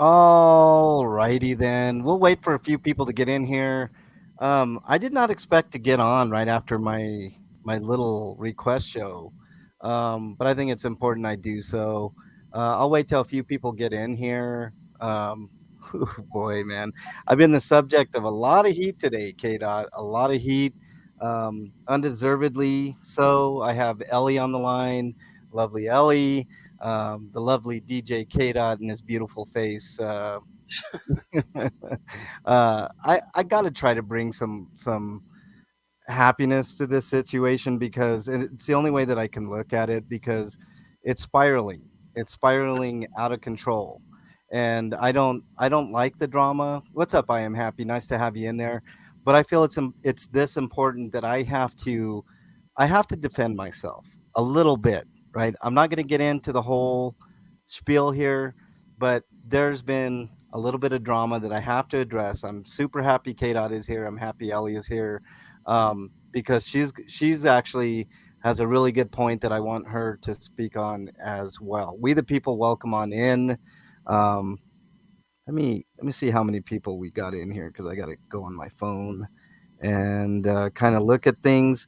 All righty then. We'll wait for a few people to get in here. I did not expect to get on right after my little request show, but I think it's important I do so. I'll wait till a few people get in here. Um, boy, man, I've been the subject of a lot of heat today, K. Dot. A lot of heat, undeservedly so. I have Ellie on the line, lovely Ellie, the lovely DJ K Dot and his beautiful face. I got to try to bring some happiness to this situation because it's the only way that I can look at it because it's spiraling. It's spiraling out of control. And I don't like the drama. What's up? I am happy. Nice to have you in there. But I feel it's this important that I have to defend myself a little bit, right? I'm not going to get into the whole spiel here, but there's been a little bit of drama that I have to address. I'm super happy K Dot is here. I'm happy Ellie is here, because she's actually has a really good point that I want her to speak on as well. We the people, welcome on in. Um, let me see how many people we got in here because I got to go on my phone and kind of look at things.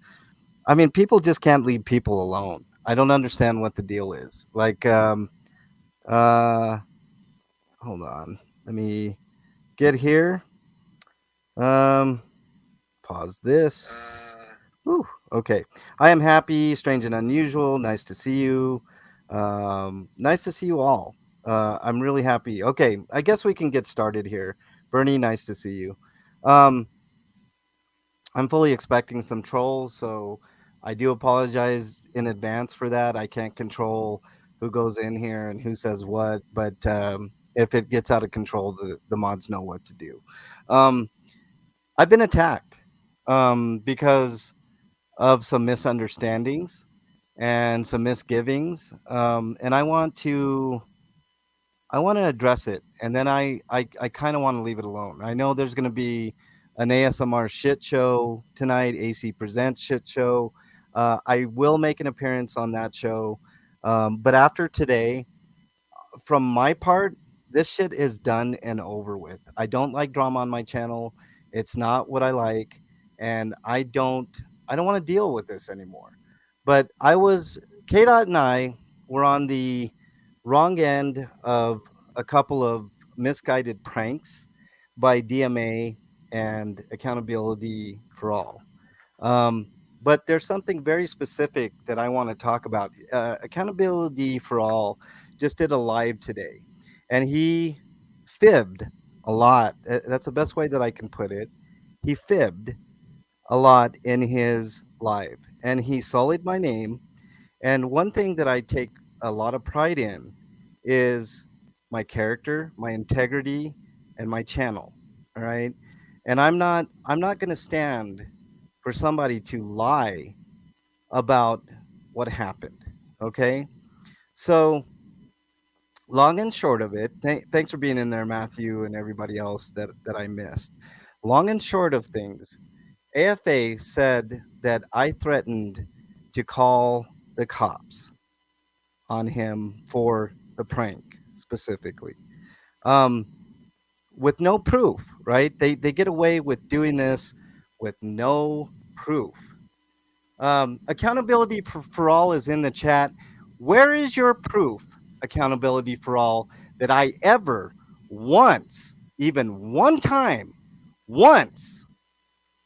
I mean, people just can't leave people alone. I don't understand what the deal is. Like, uh, hold on. Let me get here. Um, pause this. Whew, okay. I am happy, strange and unusual. Nice to see you. Nice to see you all. I'm really happy. Okay, I guess we can get started here. Bernie, nice to see you. Um, I'm fully expecting some trolls, so I do apologize in advance for that. I can't control who goes in here and who says what, but if it gets out of control, the mods know what to do. Um, I've been attacked because of some misunderstandings and some misgivings, and I want to address it, and then I kind of want to leave it alone. I know there's going to be an ASMR shit show tonight, AC Presents shit show. I will make an appearance on that show, but after today, from my part, this shit is done and over with. I don't like drama on my channel. It's not what I like, and I don't want to deal with this anymore. But K Dot and I were on the wrong end of a couple of misguided pranks by DMA and Accountability for All. Um, but there's something very specific that I want to talk about. Accountability for All just did a live today, and he fibbed a lot. That's the best way that I can put it. He fibbed a lot in his live, and he sullied my name. And one thing that I take a lot of pride in is my character, my integrity, and my channel. All right. And I'm not going to stand for somebody to lie about what happened. Okay. So, long and short of it, thanks for being in there, Matthew, and everybody else that I missed. Long and short of things, AFA said that I threatened to call the cops on him for the prank specifically, um, with no proof. Right? They get away with doing this with no proof. Accountability for all is in the chat. Where is your proof, accountability for all, that I ever once, even one time, once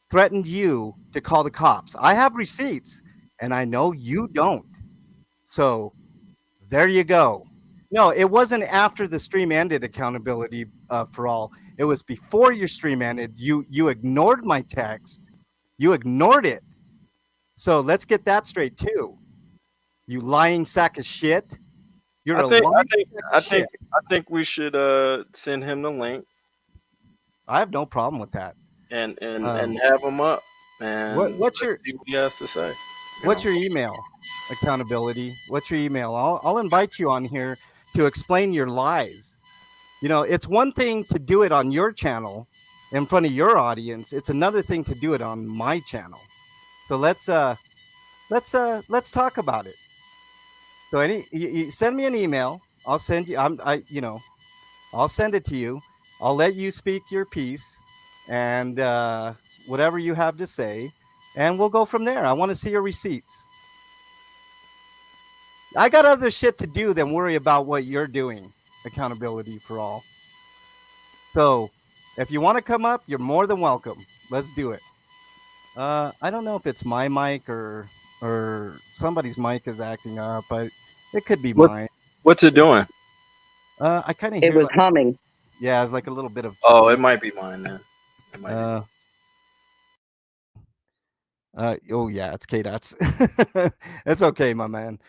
threatened you to call the cops? I have receipts, and I know you don't. So there you go. No, it wasn't after the stream ended, accountability for all. It was before your stream ended. You ignored my text. You ignored it. So let's get that straight too. You lying sack of shit. You're I a think I lying think sack of I shit. think I think we should send him the link I have no problem with that. and Um, have him up what and what's let's your see what he has to say. You what's know. your email? Accountability. What's your email? I'll invite you on here to explain your lies. It's one thing to do it on your channel in front of your audience. It's another thing to do it on my channel. So let's talk about it. So you send me an email. I'll send you. I'm I you know I'll send it to you. I'll let you speak your piece and whatever you have to say, and we'll go from there. I want to see your receipts. I got other shit to do than worry about what you're doing. Accountability for all. So if you want to come up, you're more than welcome. Let's do it. I don't know if it's my mic or somebody's mic is acting up, but it could be What mine. what's it doing? I kind of It hear was like humming. yeah, it's like a little bit of Oh, it beep. might be mine then. It might be Uh, mine. oh yeah, it's K dots. It's okay, my man.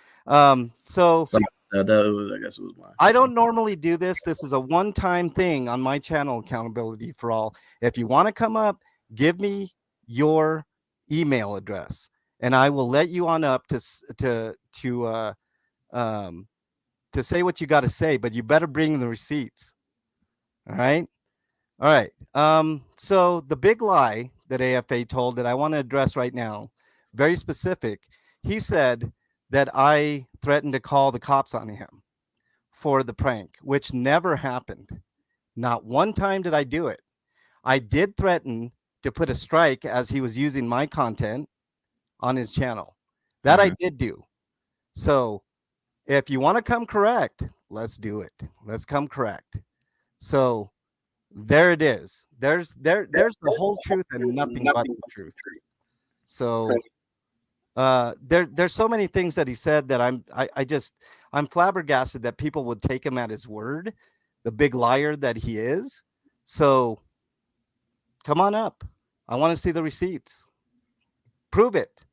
So Something like that. That was, I guess it was mine. I don't normally do this. This is a one-time thing on my channel, Accountability for All. If you want to come up, give me your email address, and I will let you on up um, to say what you got to say. But you better bring the receipts. All right. All right. So the big lie that AFA told that I want to address right now, very specific. He said that I threatened to call the cops on him for the prank, which never happened. Not one time did I do it. I did threaten to put a strike as he was using my content on his channel. That I Mhm. did do. So if you want to come correct, let's do it. Let's come correct. So there it is. There's the whole truth and nothing but the truth. So there's so many things that he said that I'm flabbergasted that people would take him at his word, the big liar that he is. So come on up. I want to see the receipts. Prove it.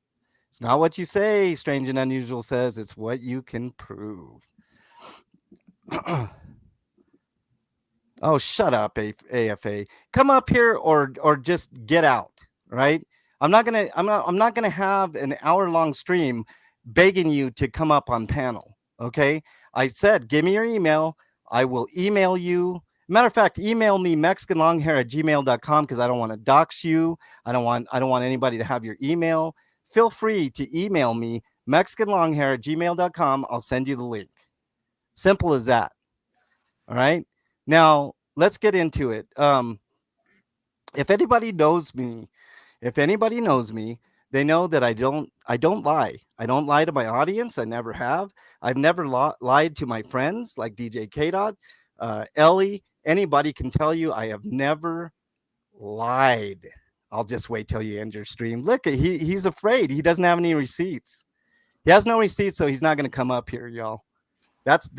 It's not what you say, Strange and Unusual says, it's what you can prove. Oh, shut up, AFA. Come up here or just get out, right? I'm not gonna have an hour-long stream begging you to come up on panel. Okay. I said, give me your email. I will email you. Matter of fact, email me mexicanlonghair@gmail.com because I don't want to dox you. I don't want anybody to have your email. Feel free to email me mexicanlonghair@gmail.com. I'll send you the link. Simple as that. All right. Now let's get into it. If anybody knows me, if anybody knows me, they know that I don't lie. I don't lie to my audience. I never have. I've never lied to my friends like DJ K Dot, Ellie. Anybody can tell you I have never lied. I'll just wait till you end your stream. Look, he's afraid. He doesn't have any receipts. He has no receipts, so he's not going to come up here, y'all. That's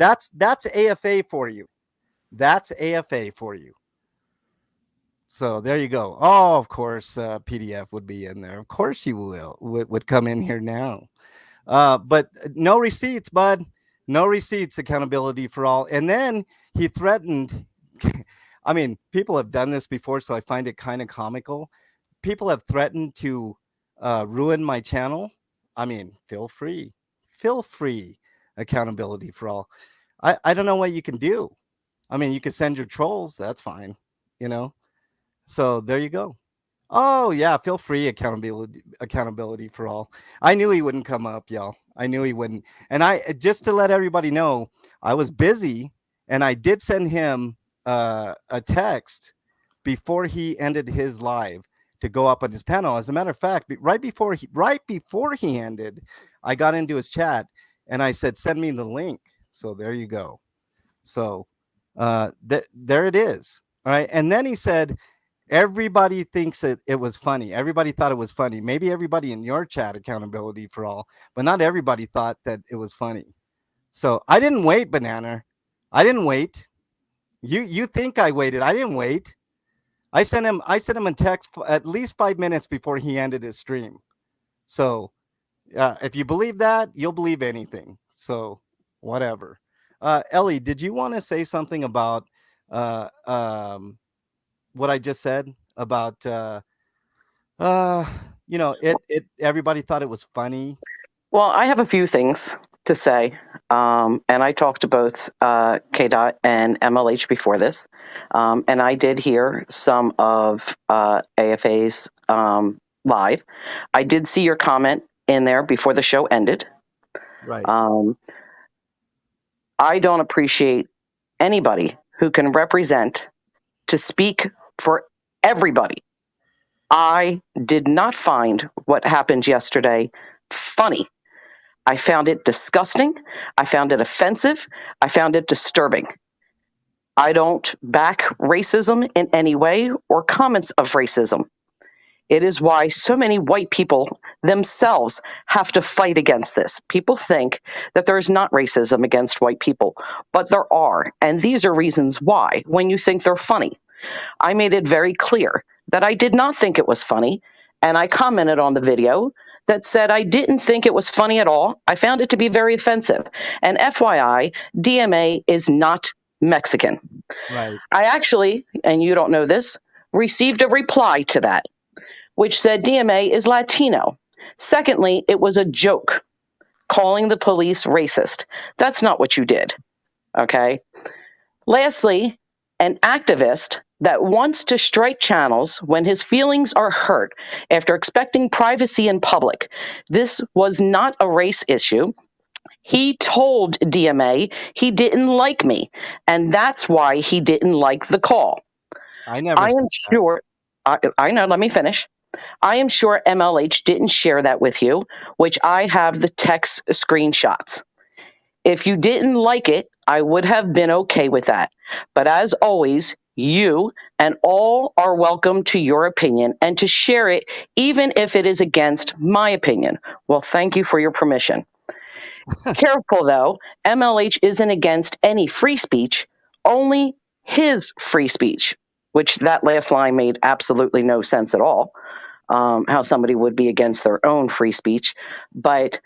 AFA for you. That's AFA for you. So there you go. Oh, of course, PDF would be in there. Of course, you would come in here now. But no receipts, bud. No receipts. Accountability for all. And then he threatened. I mean, people have done this before, so I find it kind of comical. People have threatened to ruin my channel. I mean, feel free. Feel free. Accountability for all. I don't know what you can do. I mean, you can send your trolls. That's fine. You know. So there you go. Oh yeah, feel free. Accountability for all. I knew he wouldn't come up, y'all. I knew he wouldn't. And I just to let everybody know, I was busy, and I did send him a text before he ended his live to go up on his panel. As a matter of fact, right before he ended, I got into his chat and I said, "Send me the link." So there you go. So there it is. All right. And then he said, everybody thinks it was funny. Everybody thought it was funny. Maybe everybody in your chat, accountability for all, but not everybody thought that it was funny. So I didn't wait, Banana. I didn't wait. You think I waited. I didn't wait. I sent him a text at least 5 minutes before he ended his stream. So if you believe that, you'll believe anything. So whatever. Ellie, did you want to say something about uh, um, what I just said about uh it everybody thought it was funny. Well, I have a few things to say. And I talked to both KDOT and MLH before this. And I did hear some of AFA's live. I did see your comment in there before the show ended. Right. Um, I don't appreciate anybody who can represent to speak for everybody. I did not find what happened yesterday funny. I found it disgusting. I found it offensive. I found it disturbing. I don't back racism in any way or comments of racism. It is why so many white people themselves have to fight against this. People think that there is not racism against white people, but there are. And these are reasons why, when you think they're funny. I made it very clear that I did not think it was funny. And I commented on the video that said I didn't think it was funny at all. I found it to be very offensive. And FYI, DMA is not Mexican. Right. I actually, and you don't know this, received a reply to that, which said DMA is Latino. Secondly, it was a joke calling the police racist. That's not what you did. Okay. Lastly, an activist that wants to strike channels when his feelings are hurt after expecting privacy in public. This was not a race issue. He told DMA he didn't like me, and that's why he didn't like the call. I never I said am that. sure, I know, let me finish. I am sure MLH didn't share that with you, which I have the text screenshots. If you didn't like it, I would have been okay with that. But as always, you and all are welcome to your opinion and to share it, even if it is against my opinion. Well, thank you for your permission. Careful though, MLH isn't against any free speech, only his free speech, which that last line made absolutely no sense at all. How somebody would be against their own free speech. But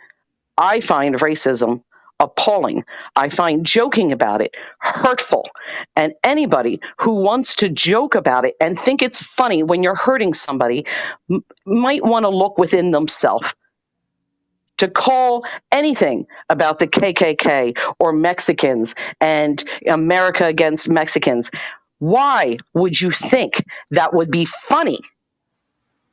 I find racism appalling. I find joking about it hurtful. And anybody who wants to joke about it and think it's funny when you're hurting somebody might want to look within themselves. To call anything about the KKK or Mexicans and America against Mexicans, why would you think that would be funny?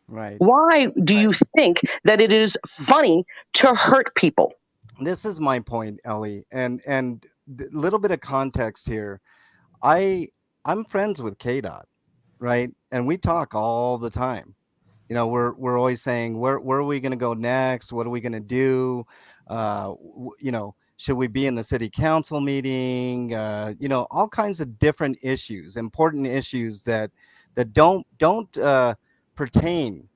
Right. Why do you think that it is funny to hurt people? This is my point, Ellie, and a little bit of context here. I'm friends with KDOT, right? And we talk all the time. We're always saying where are we going to go next? What are we going to do? Should we be in the city council meeting? All kinds of different issues, important issues that don't pertain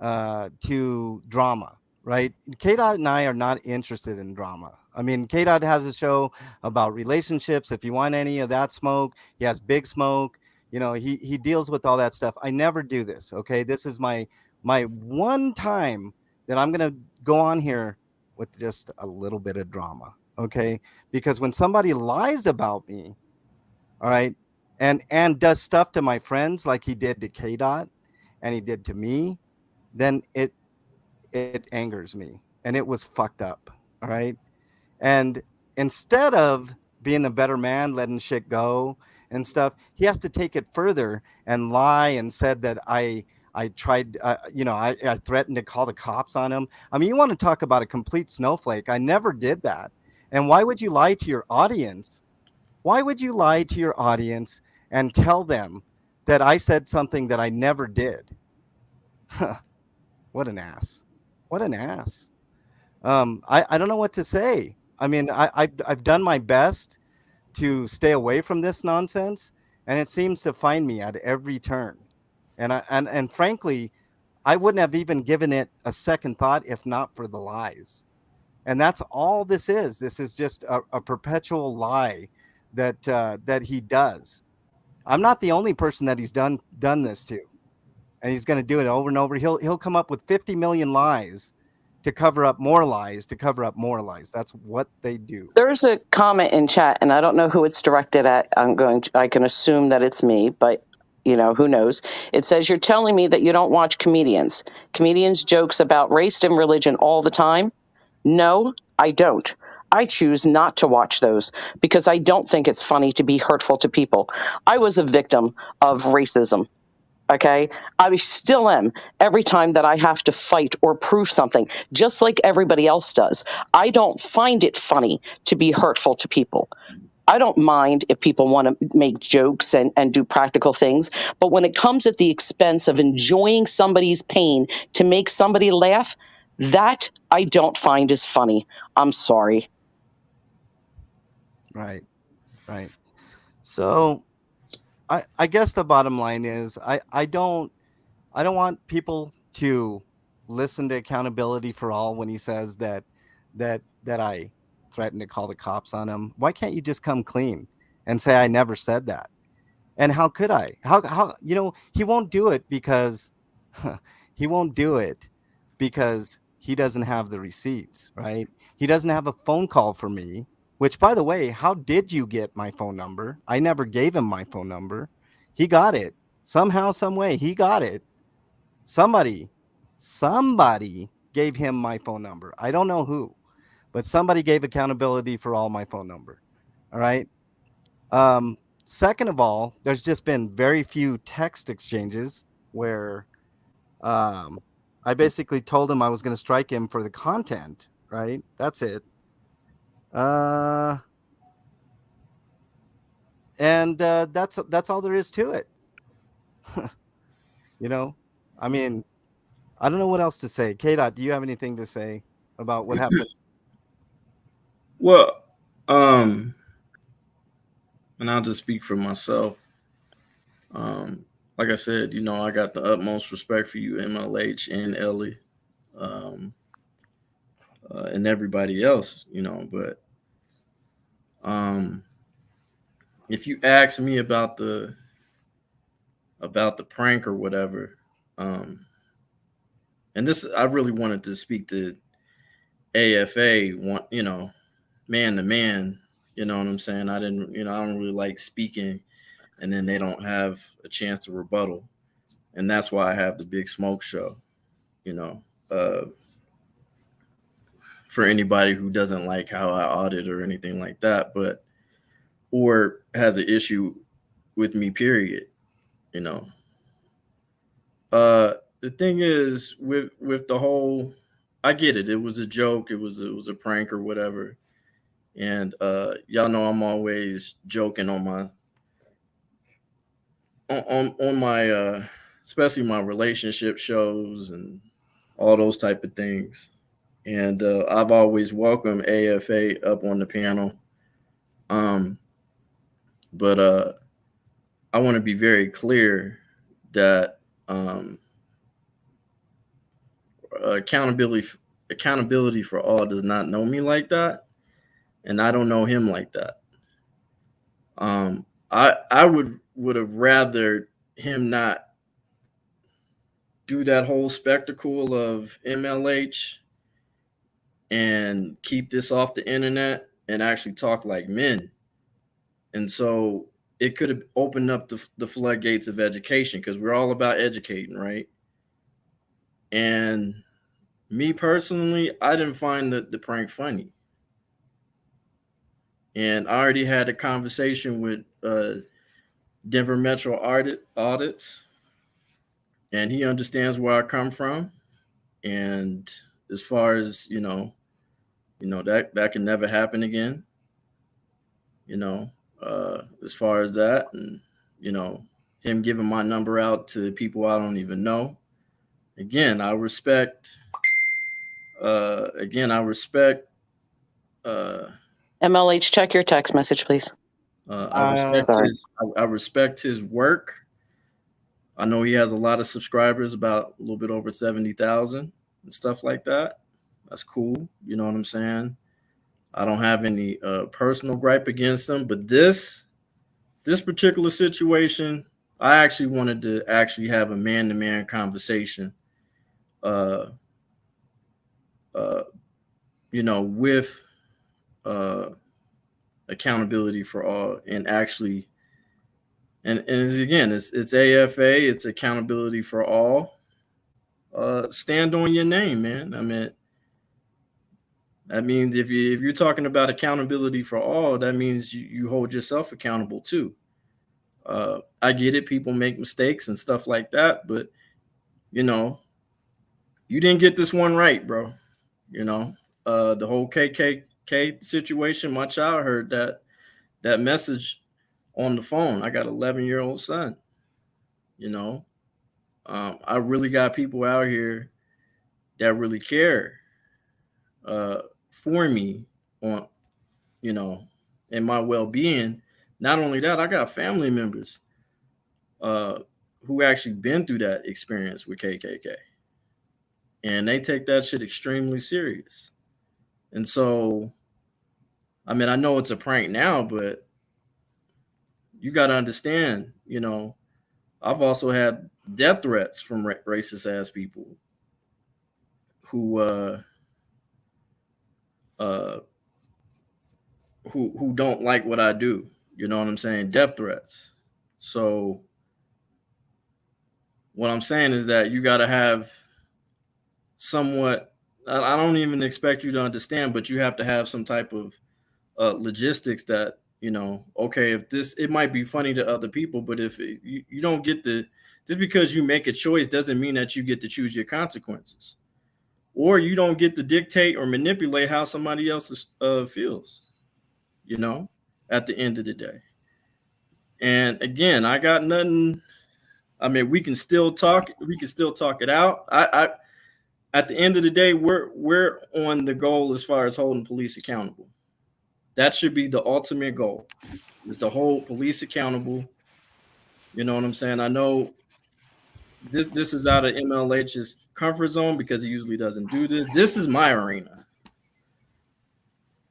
to drama, right? KDOT and I are not interested in drama. I mean, KDOT has a show about relationships. If you want any of that smoke, he has Big Smoke. He deals with all that stuff. I never do this. Okay, this is my one time that I'm gonna go on here with just a little bit of drama. Okay, because when somebody lies about me, all right, and does stuff to my friends like he did to KDOT and he did to me, then it angers me, and it was fucked up. All right, and instead of being the better man, letting shit go and stuff, he has to take it further and lie and said that I tried, I threatened to call the cops on him. I mean, you want to talk about a complete snowflake? I never did that. And why would you lie to your audience? Why would you lie to your audience and tell them that I said something that I never did? What an ass! What an ass! I don't know what to say. I mean, I've done my best to stay away from this nonsense, and it seems to find me at every turn. And frankly, I wouldn't have even given it a second thought if not for the lies. And that's all this is. This is just a perpetual lie that he does. I'm not the only person that he's done this to, and he's going to do it over and over. He'll come up with 50 million lies to cover up more lies, to cover up more lies. That's what they do. There's a comment in chat, and I don't know who it's directed at. I can assume that it's me, but who knows? It says, you're telling me that you don't watch comedians. Comedians jokes about race and religion all the time. No, I don't. I choose not to watch those because I don't think it's funny to be hurtful to people. I was a victim of racism. Okay, I still am every time that I have to fight or prove something, just like everybody else does. I don't find it funny to be hurtful to people. I don't mind if people want to make jokes and do practical things, but when it comes at the expense of enjoying somebody's pain to make somebody laugh, that I don't find is funny. I'm sorry. Right. Right. So I guess the bottom line is I don't want people to listen to accountability for all when he says that I threatened to call the cops on him. Why can't you just come clean and say I never said that? And how could I? How he won't do it because he won't do it because he doesn't have the receipts, right? He doesn't have a phone call for me, which by the way, how did you get my phone number? I never gave him my phone number. He got it. Somehow, some way, he got it. Somebody somebody gave him my phone number. I don't know who, but somebody gave accountability for all my phone number. All right. Um, Second of all, there's just been very few text exchanges where um, I basically told him I was going to strike him for the content. Right. That's it. Uh, and that's all there is to it. you know, I mean, I don't know what else to say. K. Dot, do you have anything to say about what happened? Well, and I'll just speak for myself. Um, like I said, I got the utmost respect for you, MLH and Ellie, um, and everybody else, But um, if you ask me about the prank or whatever, um, and this I really wanted to speak to AFA, man to man. You know what I'm saying? I didn't, I don't really like speaking, and then they don't have a chance to rebuttal, and that's why I have the Big Smoke show. You know, uh, for anybody who doesn't like how I audit or anything like that, but or has an issue with me, period. You know, the thing is with the whole, I get it. It was a joke. It was a prank or whatever. And y'all know I'm always joking on my especially my relationship shows and all those type of things. And I've always welcomed AFA up on the panel. Um, but I want to be very clear that accountability for all does not know me like that, and I don't know him like that. I would have rather him not do that whole spectacle of MLH and keep this off the internet and actually talk like men. And so it could have opened up the floodgates of education because we're all about educating, right? And me personally, I didn't find the prank funny. And I already had a conversation with Denver Metro audits, and he understands where I come from. And as far as that can never happen again. You know, as far as that, and you know, him giving my number out to people I don't even know. Again, I respect. I respect. Uh, MLH, check your text message, please. I respect Sorry. I respect his work. I know he has a lot of subscribers, about a little bit over 70,000 and stuff like that. That's cool. You know what I'm saying? I don't have any personal gripe against him, but this particular situation, I actually wanted to actually have a man to man conversation. Uh, uh, with uh, accountability for all, and actually, it's AFA, it's accountability for all. Stand on your name, man. I mean, that means if you're talking about accountability for all, that means you hold yourself accountable too. I get it, people make mistakes and stuff like that, but you know, you didn't get this one right, bro. You know, the whole KKK situation. My child heard that that message on the phone. I got an 11-year-old son. You know, I really got people out here that really care uh, for me on, you know, and my well being. Not only that, I got family members uh, who actually been through that experience with KKK, and they take that shit extremely serious. And so, I mean, I know it's a prank now, but you got to understand, I've also had death threats from racist ass people who uh who don't like what I do. You know what I'm saying? Death threats. So what I'm saying is that you got to have somewhat. I don't even expect you to understand, but you have to have some type of logistics that okay, if this, it might be funny to other people, but if you don't get the, just because you make a choice doesn't mean that you get to choose your consequences, or you don't get to dictate or manipulate how somebody else feels, at the end of the day. And again, I got nothing. I mean, we can still talk. We can still talk it out. I At the end of the day, we're on the goal as far as holding police accountable. That should be the ultimate goal, is to hold police accountable. You know what I'm saying? I know this is out of MLH's comfort zone because he usually doesn't do this. This is my arena.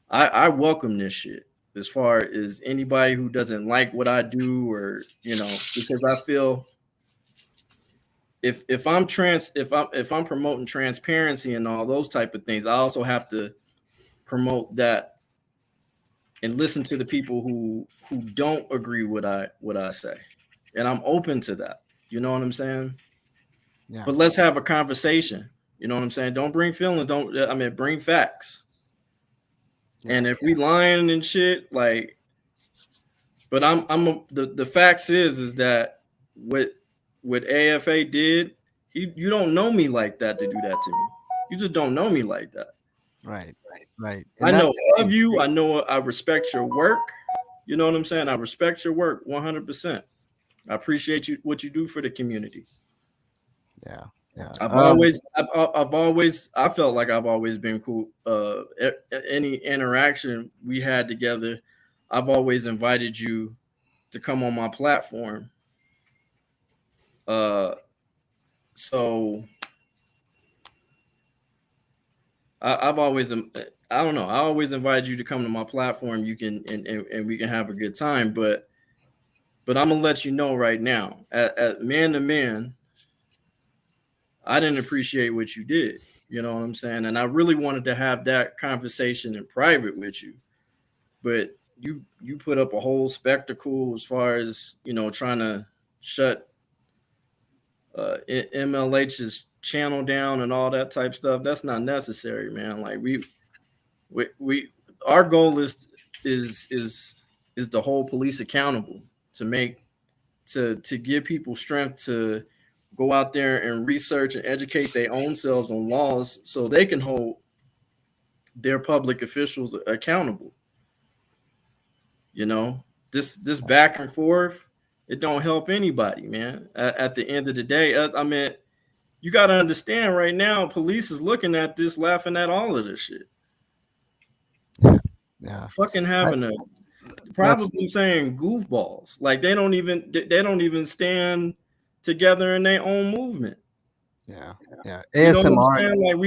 I welcome this shit as far as anybody who doesn't like what I do, or because I feel if I'm promoting transparency and all those type of things, I also have to promote that and listen to the people who don't agree with what I say. And I'm open to that. You know what I'm saying? Yeah. But let's have a conversation. You know what I'm saying? Don't bring feelings. Bring facts. Yeah. And if we lying and shit, like, but the facts is that what AFA did, you don't know me like that to do that to me. You just don't know me like that. Right. And I know of you. I know I respect your work. You know what I'm saying? I respect your work 100%. I appreciate what you do for the community. Yeah. I felt like I've always been cool. Any interaction we had together, I've always invited you to come on my platform. So I've always, I don't know, I always invited you to come to my platform. You can, and we can have a good time. But I'm gonna let you know right now, at man to man, I didn't appreciate what you did. You know what I'm saying? And I really wanted to have that conversation in private with you, but you put up a whole spectacle as far as trying to shut MLH's channel down and all that type stuff. That's not necessary, man. Like we our goal is to hold police accountable, to give people strength to go out there and research and educate their own selves on laws so they can hold their public officials accountable. This back and forth, it don't help anybody, man. At the end of the day, I mean, you got to understand right now, police is looking at this, laughing at all of this shit. Yeah. Fucking having a probably saying goofballs. Like they don't even stand together in their own movement. Yeah. You know what I'm ASMR. saying? Like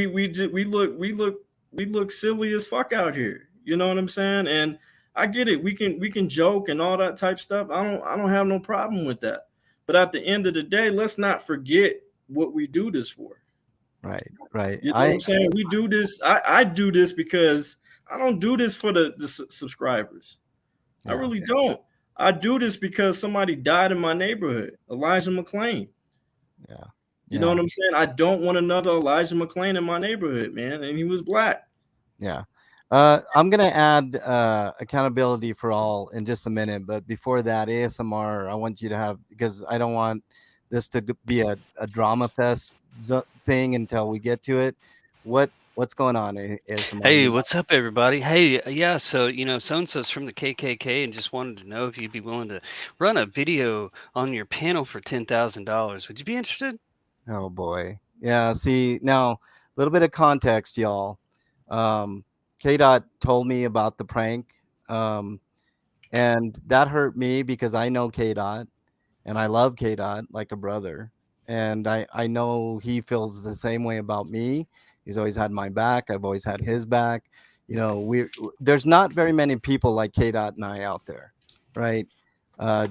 we look silly as fuck out here. You know what I'm saying? And I get it. We can joke and all that type stuff. I don't have no problem with that. But at the end of the day, let's not forget what we do this for. Right. You know what I'm saying? We do this. I do this because I don't do this for the subscribers. I really don't. I do this because somebody died in my neighborhood, Elijah McClain. Yeah. You know what I'm saying? I don't want another Elijah McClain in my neighborhood, man. And he was black. Yeah. I'm going to add accountability for all in just a minute. But before that, ASMR, I want you to have, because I don't want this to be a drama fest thing until we get to it. What What's going on, ASMR? Hey, what's up, everybody? Hey, yeah, so, so-and-so's from the KKK and just wanted to know if you'd be willing to run a video on your panel for $10,000. Would you be interested? Oh boy. Yeah, see, now a little bit of context, y'all. K-Dot told me about the prank. And that hurt me because I know K-Dot and I love K-Dot like a brother. And I know he feels the same way about me. He's always had my back. I've always had his back. There's not very many people like K-Dot and I out there, right?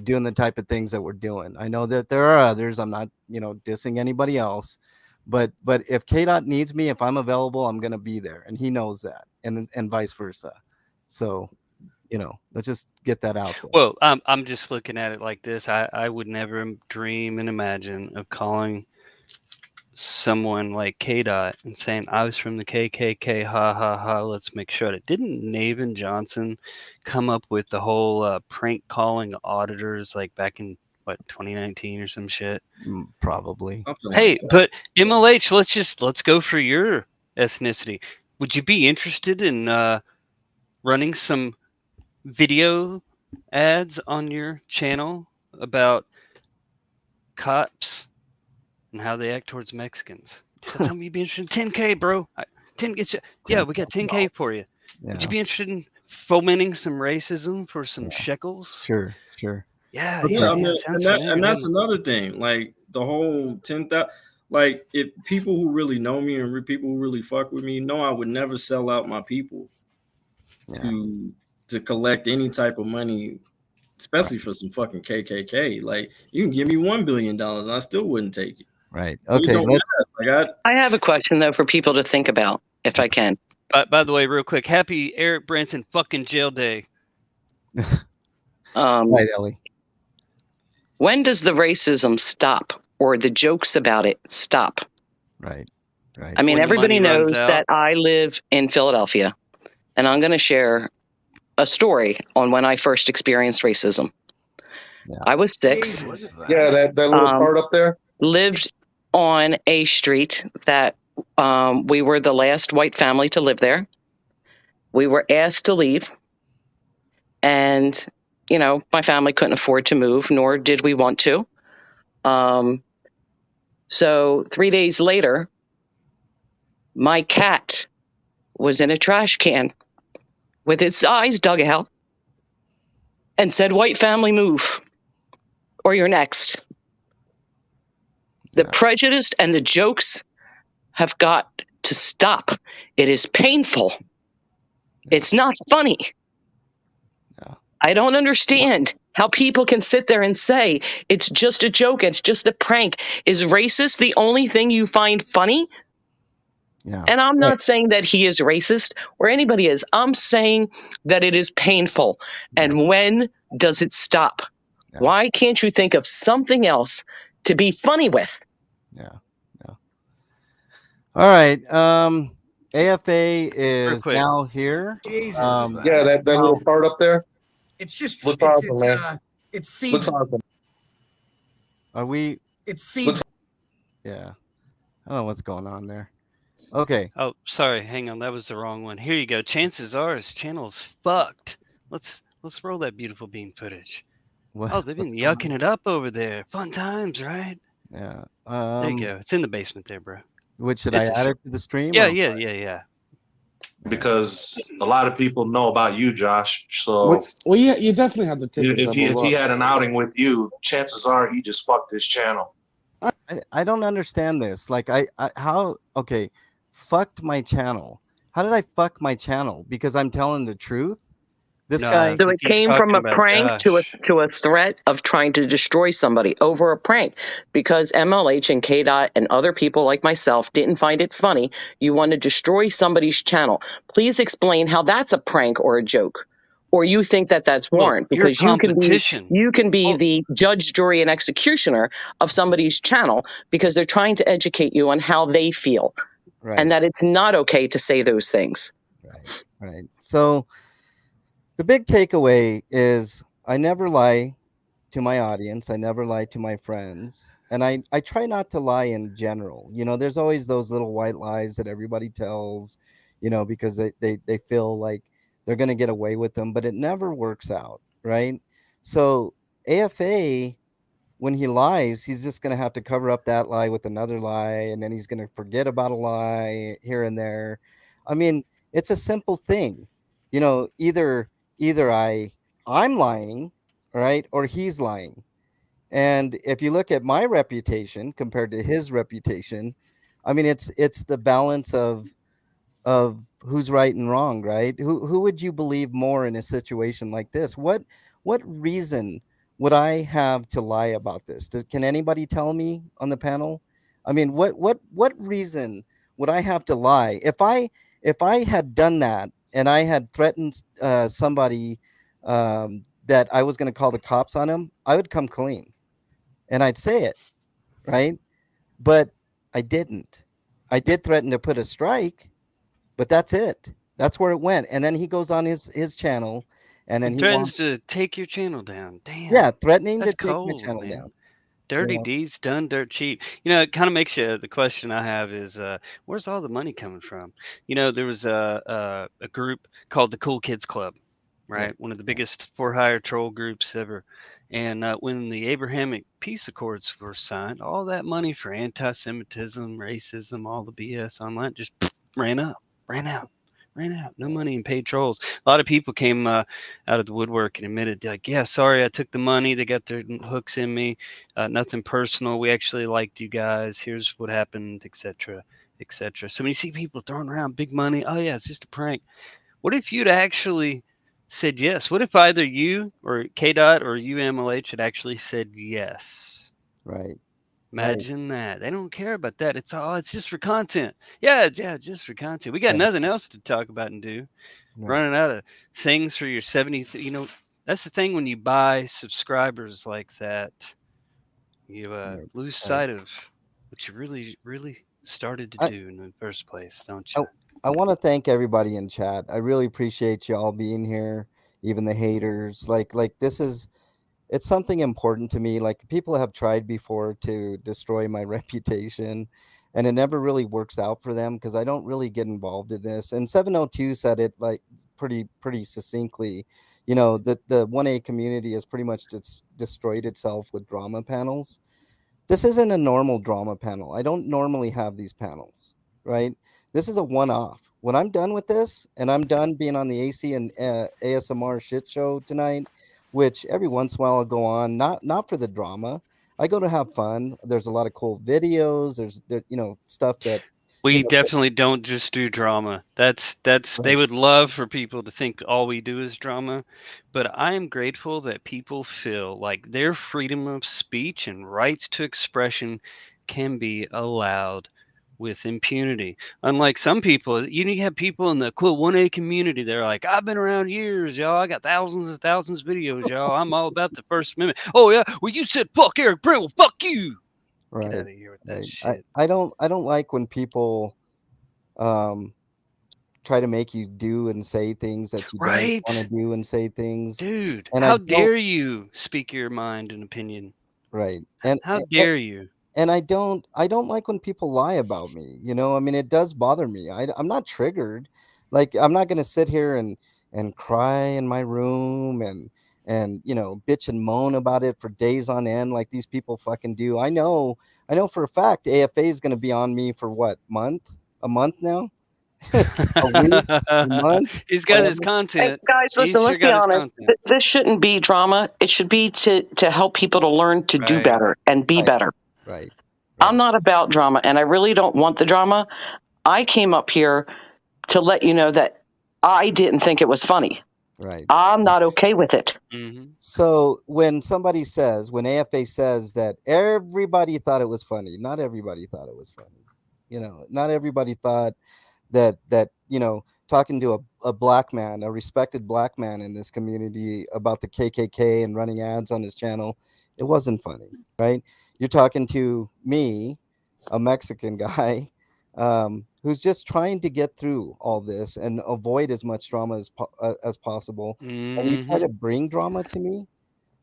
Doing the type of things that we're doing. I know that there are others. I'm not, dissing anybody else. But if K-Dot needs me, if I'm available, I'm gonna be there. And he knows that. And vice versa. So let's just get that out there. Well, I'm just looking at it like this. I would never dream and imagine of calling someone like K-Dot and saying, I was from the KKK, ha, ha, ha, let's make sure that. Didn't Navin Johnson come up with the whole prank calling auditors like back in, 2019 or some shit? Probably. Hey, but MLH, let's go for your ethnicity. Would you be interested in running some video ads on your channel about cops and how they act towards Mexicans? That's something you'd be interested in. 10K, bro. 10 gets you. Yeah, we got 10K for you. Yeah. Would you be interested in fomenting some racism for some shekels? Sure. Yeah, okay. yeah. I mean, and that's another thing. Like the whole 10,000. Like if people who really know me and people who really fuck with me know, I would never sell out my people to collect any type of money, especially for some fucking KKK. Like you can give me $1 billion, and I still wouldn't take it. Right. Okay. I have a question though for people to think about, if I can. By the way, real quick, happy Eric Branson fucking jail day. Right, Ellie. When does the racism stop, or the jokes about it stop? Right. I mean, everybody knows that I live in Philadelphia, and I'm going to share a story on when I first experienced racism. Yeah. I was 6. Yeah, that little part up there. Lived on a street that we were the last white family to live there. We were asked to leave, and my family couldn't afford to move, nor did we want to. So 3 days later, my cat was in a trash can with its eyes dug out and said, "White family move, or you're next." The prejudice and the jokes have got to stop. It is painful. It's not funny. I don't understand how people can sit there and say it's just a joke, it's just a prank. Is racist the only thing you find funny? Yeah. And I'm not saying that he is racist or anybody is. I'm saying that it is painful. And when does it stop? Yeah. Why can't you think of something else to be funny with? Yeah. All right. AFA is now here. Jesus. Yeah, that little part up there. It's just looks awesome, man. It's seed. Looks awesome. Are we? It's seed. Yeah. I don't know what's going on there. Okay. Oh, sorry. Hang on. That was the wrong one. Here you go. Chances are his channel is fucked. Let's roll that beautiful bean footage. What? They've been yucking it up over there. Fun times, right? Yeah. There you go. It's in the basement there, bro. Which should I add it to the stream? Yeah. Because a lot of people know about you, Josh. So well, yeah, you definitely have to take if he had an outing with you, chances are he just fucked his channel. I don't understand this. Like fucked my channel. How did I fuck my channel? Because I'm telling the truth. This guy. So it came from a prank to a threat of trying to destroy somebody over a prank. Because MLH and KDOT and other people like myself didn't find it funny. You want to destroy somebody's channel. Please explain how that's a prank or a joke. Or you think that that's warrant, because you can be the judge, jury, and executioner of somebody's channel because they're trying to educate you on how they feel, and that it's not okay to say those things. Right. So the big takeaway is I never lie, to my audience. I never lie to my friends. And I try not to lie in general. There's always those little white lies that everybody tells, because they feel like they're going to get away with them, but it never works out, right? So AFA, when he lies, he's just going to have to cover up that lie with another lie, and then he's going to forget about a lie here and there. I mean, it's a simple thing. Either I'm lying, right, or he's lying. And if you look at my reputation compared to his reputation, I mean, it's the balance of who's right and wrong, right? Who would you believe more in a situation like this? What reason would I have to lie about this? Can anybody tell me on the panel? I mean, what reason would I have to lie if I had done that and I had threatened somebody that I was going to call the cops on him? I would come clean and I'd say it, right? But I didn't. I did threaten to put a strike, but that's it. That's where it went. And then he goes on his channel, and then And he threatens wants, to take your channel down. Damn, yeah, threatening to that's take my cold, channel man. down. Dirty deeds done dirt cheap. It kind of makes you. The question I have is, where's all the money coming from? There was a group called the Cool Kids Club, Yeah, right? One of the yeah, biggest for-hire troll groups ever. And when the Abrahamic Peace Accords were signed, all that money for anti-Semitism, racism, all the BS online just ran up, ran out, ran out. No money in paid trolls. A lot of people came out of the woodwork and admitted, like, yeah, sorry, I took the money. They got their hooks in me. Nothing personal. We actually liked you guys. Here's what happened, etc., etc. So when you see people throwing around big money, oh yeah, it's just a prank. What if you'd actually said yes? What if either you or K Dot or UMLH had actually said yes? right, right, Imagine that. They don't care about that. It's just for content. Yeah, yeah, just for content. We got right, nothing else to talk about and do. right, Running out of things for your 70. That's the thing when you buy subscribers like that. You right, lose right. sight of what you really, really started to I do in the first place, don't I, you? I want to thank everybody in chat. I really appreciate you all being here, even the haters. Like this is it's something important to me. Like people have tried before to destroy my reputation, and it never really works out for them because I don't really get involved in this. And 702 said it like pretty succinctly. The 1A community has pretty much destroyed itself with drama panels. This isn't a normal drama panel. I don't normally have these panels, right? This is a one-off. When I'm done with this and I'm done being on the AC and ASMR shit show tonight, which every once in a while I'll go on, not for the drama. I go to have fun. There's a lot of cool videos. Stuff that you We know. definitely don't just do drama. That's they Right, would love for people to think all we do is drama, but I am grateful that people feel like their freedom of speech and rights to expression can be allowed with impunity. Unlike some people, you have people in the quote 1A community, they're like, I've been around years, y'all. I got thousands and thousands of videos, y'all. I'm all about the First Amendment. Oh yeah, well you said fuck Eric Brent, well fuck you. Get out right, of here with that right. shit. I don't like when people um try to make you do and say things that you don't want Right? to do and say things, Dude, and I how don't. dare you speak your mind and opinion? Right. And How dare you? and I don't like when people lie about me. I mean, it does bother me. I'm not triggered. Like I'm not going to sit here and cry in my room and bitch and moan about it for days on end like these people fucking do. I know for a fact AFA is going to be on me for what month? A month now? A week? A month? He's got his Whatever. Hey, content. guys, He's listen, sure let's be got his honest. content. This shouldn't be drama. It should be to help people to learn to do Right. better and be Right. better. Right. I'm Right. not about drama, and I really don't want the drama. I came up here to let you know that I didn't think it was funny. Right. I'm not okay with it. Hmm. So when AFA says that everybody thought it was funny, not everybody thought it was funny. Not everybody thought that talking to a black man, a respected black man in this community about the KKK and running ads on his channel, it wasn't funny, right? You're talking to me, a Mexican guy, who's just trying to get through all this and avoid as much drama as possible, and you try Hmm. to bring drama to me.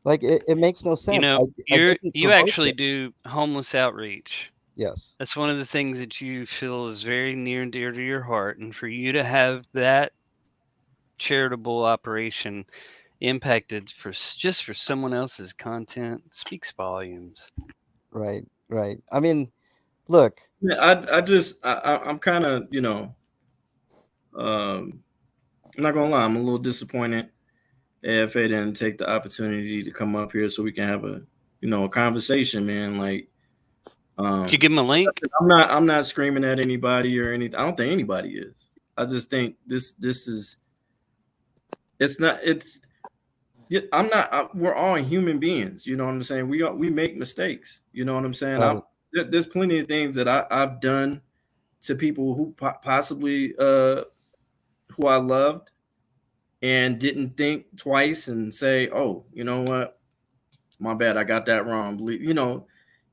Like it makes no sense. You know, I didn't you provoke actually it. do homeless outreach. Yes. That's one of the things that you feel is very near and dear to your heart, and for you to have that charitable operation impacted just for someone else's content speaks volumes. Right. Right. I mean, look. Yeah, I'm kind of, I'm not gonna lie, I'm a little disappointed AFA didn't take the opportunity to come up here so we can have a conversation, man. Like, Did you give him a link? I'm not screaming at anybody or anything. I don't think anybody is. I just think this is, it's not, it's, yeah, I'm not, we're all human beings. You know what I'm saying? We make mistakes. You know what I'm saying? Right. There's plenty of things that I've done to people who possibly, who I loved and didn't think twice and say, oh, you know what? My bad. I got that wrong.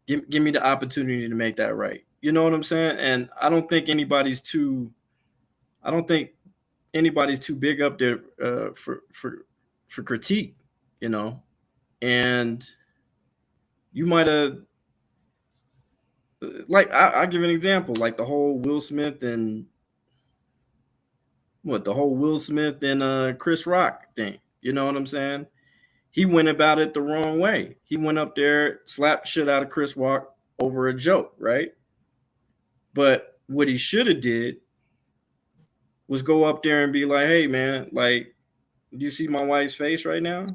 Give me the opportunity to make that right. You know what I'm saying? And I don't think anybody's too big up there for critique, and you might have, like, I'll give an example, like the whole Will Smith and Chris Rock thing. You know what I'm saying? He went about it the wrong way. He went up there, slapped shit out of Chris Rock over a joke, right? But what he should have did was go up there and be like, hey, man, like, do you see my wife's face right now?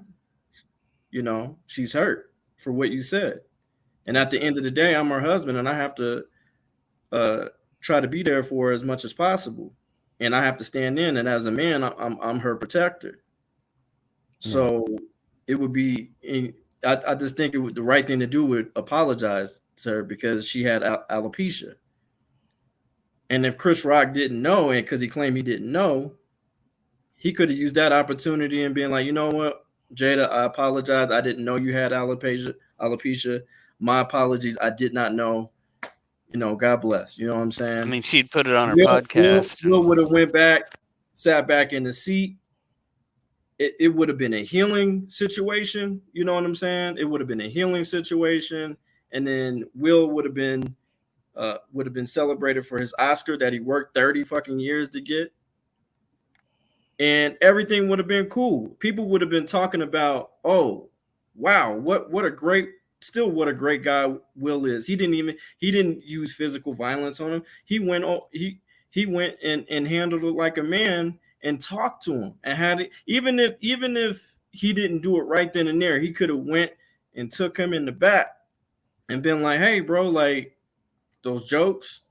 She's hurt for what you said. And at the end of the day, I'm her husband and I have to try to be there for her as much as possible. And I have to stand in. And as a man, I'm her protector. So it would be, I just think the right thing to do would apologize to her because she had alopecia. And if Chris Rock didn't know, and because he claimed he didn't know, he could have used that opportunity and been like, you know what, Jada, I apologize. I didn't know you had alopecia. My apologies. I did not know. God bless. You know what I'm saying? I mean, she'd put it on her podcast. Will would have went back, sat back in the seat. It would have been a healing situation. You know what I'm saying? It would have been a healing situation. And then Will would have been celebrated for his Oscar that he worked 30 fucking years to get. And everything would have been cool. People would have been talking about, oh, wow, what a great guy Will is. He didn't use physical violence on him. He went and handled it like a man and talked to him and had it. Even if he didn't do it right then and there, he could have went and took him in the back and been like, hey, bro, like, those jokes,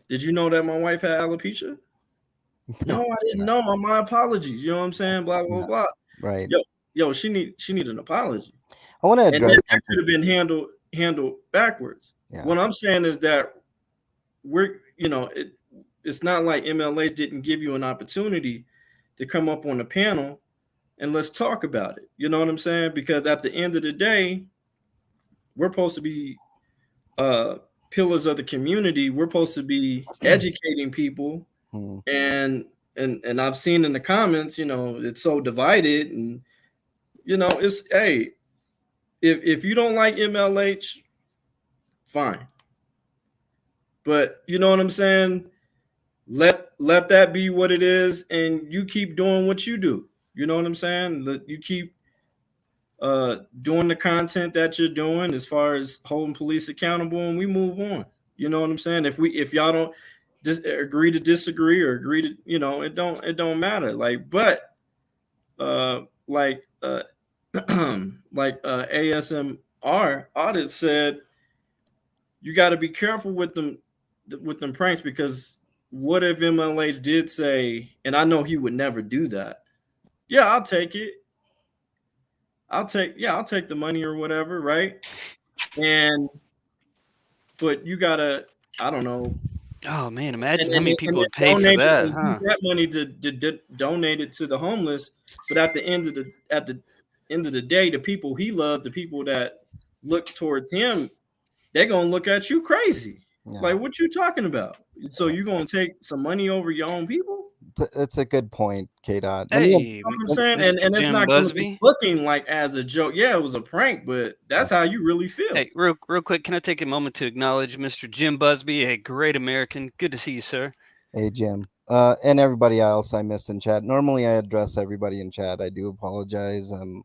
did you know that my wife had alopecia? No, I didn't know. My apologies. You know what I'm saying? Blah, blah, blah. Right. Yo, she need an apology. I want to address that could have been handled backwards. Yeah. What I'm saying is that it's not like MLH didn't give you an opportunity to come up on the panel and let's talk about it. You know what I'm saying? Because at the end of the day, we're supposed to be pillars of the community. We're supposed to be educating people. And I've seen in the comments, it's so divided, and it's, hey, if you don't like MLH, fine, but you know what I'm saying, let that be what it is, and you keep doing what you do. You know what I'm saying? You keep doing the content that you're doing as far as holding police accountable, and we move on. You know what I'm saying? If y'all don't agree to disagree or agree to, it don't matter. Like, but like ASMR audit said, you got to be careful with them pranks, because what if MLH did say, and I know he would never do that. Yeah, I'll take it. I'll take the money or whatever, right? But you gotta, I don't know. Oh man, imagine how many people would pay for that. Use that money to donate it to the homeless. But at the end of the day, the people he loved, the people that look towards him, they're gonna look at you crazy. Yeah. Like, what you talking about? So you're gonna take some money over your own people? it's a good point, K Dot. Hey, You know what I'm saying? Mr. And it's Jim not going to be Busby. looking like as a joke. Yeah, it was a prank, but that's how you really feel. Hey, real quick, can I take a moment to acknowledge Mr. Jim Busby, a great American? Good to see you, sir. Hey, Jim. And everybody else I missed in chat. Normally, I address everybody in chat. I do apologize. I'm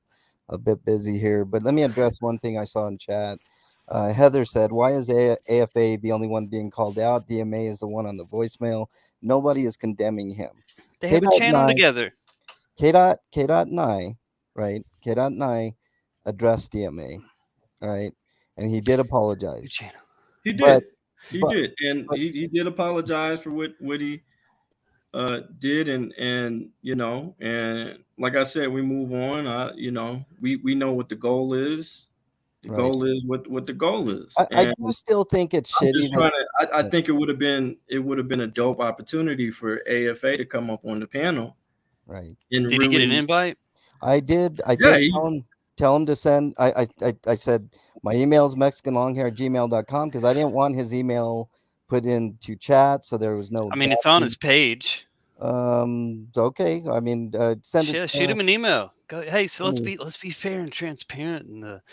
a bit busy here, but let me address one thing I saw in chat. Heather said, "Why is AFA the only one being called out? DMA is the one on the voicemail. Nobody is condemning him." They have a channel together. K Dot and I, right? K Dot and I addressed DMA, right? And he did apologize. He did. But, he did, and he did apologize for what he did, and you know, and like I said, we move on. You know, we know what the goal is. The right. goal is what the goal is. I do still think it's I'm shitty. just trying to. I think it would have been a dope opportunity for AFA to come up on the panel. Right. Did he get an invite? I did. I did tell him to send. I said my email is mexicanlonghair@gmail.com because I didn't want his email put into chat, so there was no. I mean, it's on his page. Okay. I mean, send it. Shoot him an email. Go, hey, so let's be fair and transparent in the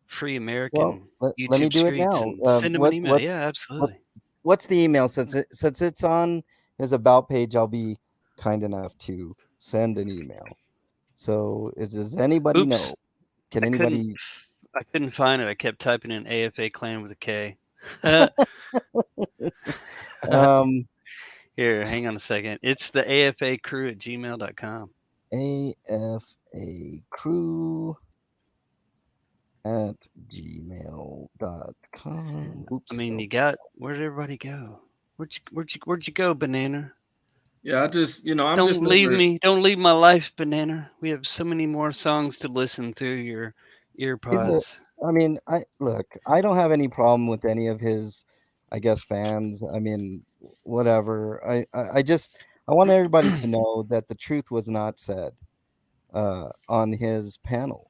free American YouTube let me do it streets now. and send him an email. Yeah, absolutely. What's the email? Since it's on his about page, I'll be kind enough to send an email. So does anybody know? Can anybody? I couldn't find it. I kept typing in AFA clan with a K. Here, hang on a second. It's the AFA crew at gmail.com. AFA crew at gmail.com. Oops. I mean, where'd everybody go? Where'd you go, Banana? Yeah, I just, you know, Don't leave me. Don't leave my life, Banana. We have so many more songs to listen through your earpods. I mean, I don't have any problem with any of his, I guess, fans. I mean, whatever. I want everybody to know that the truth was not said on his panel.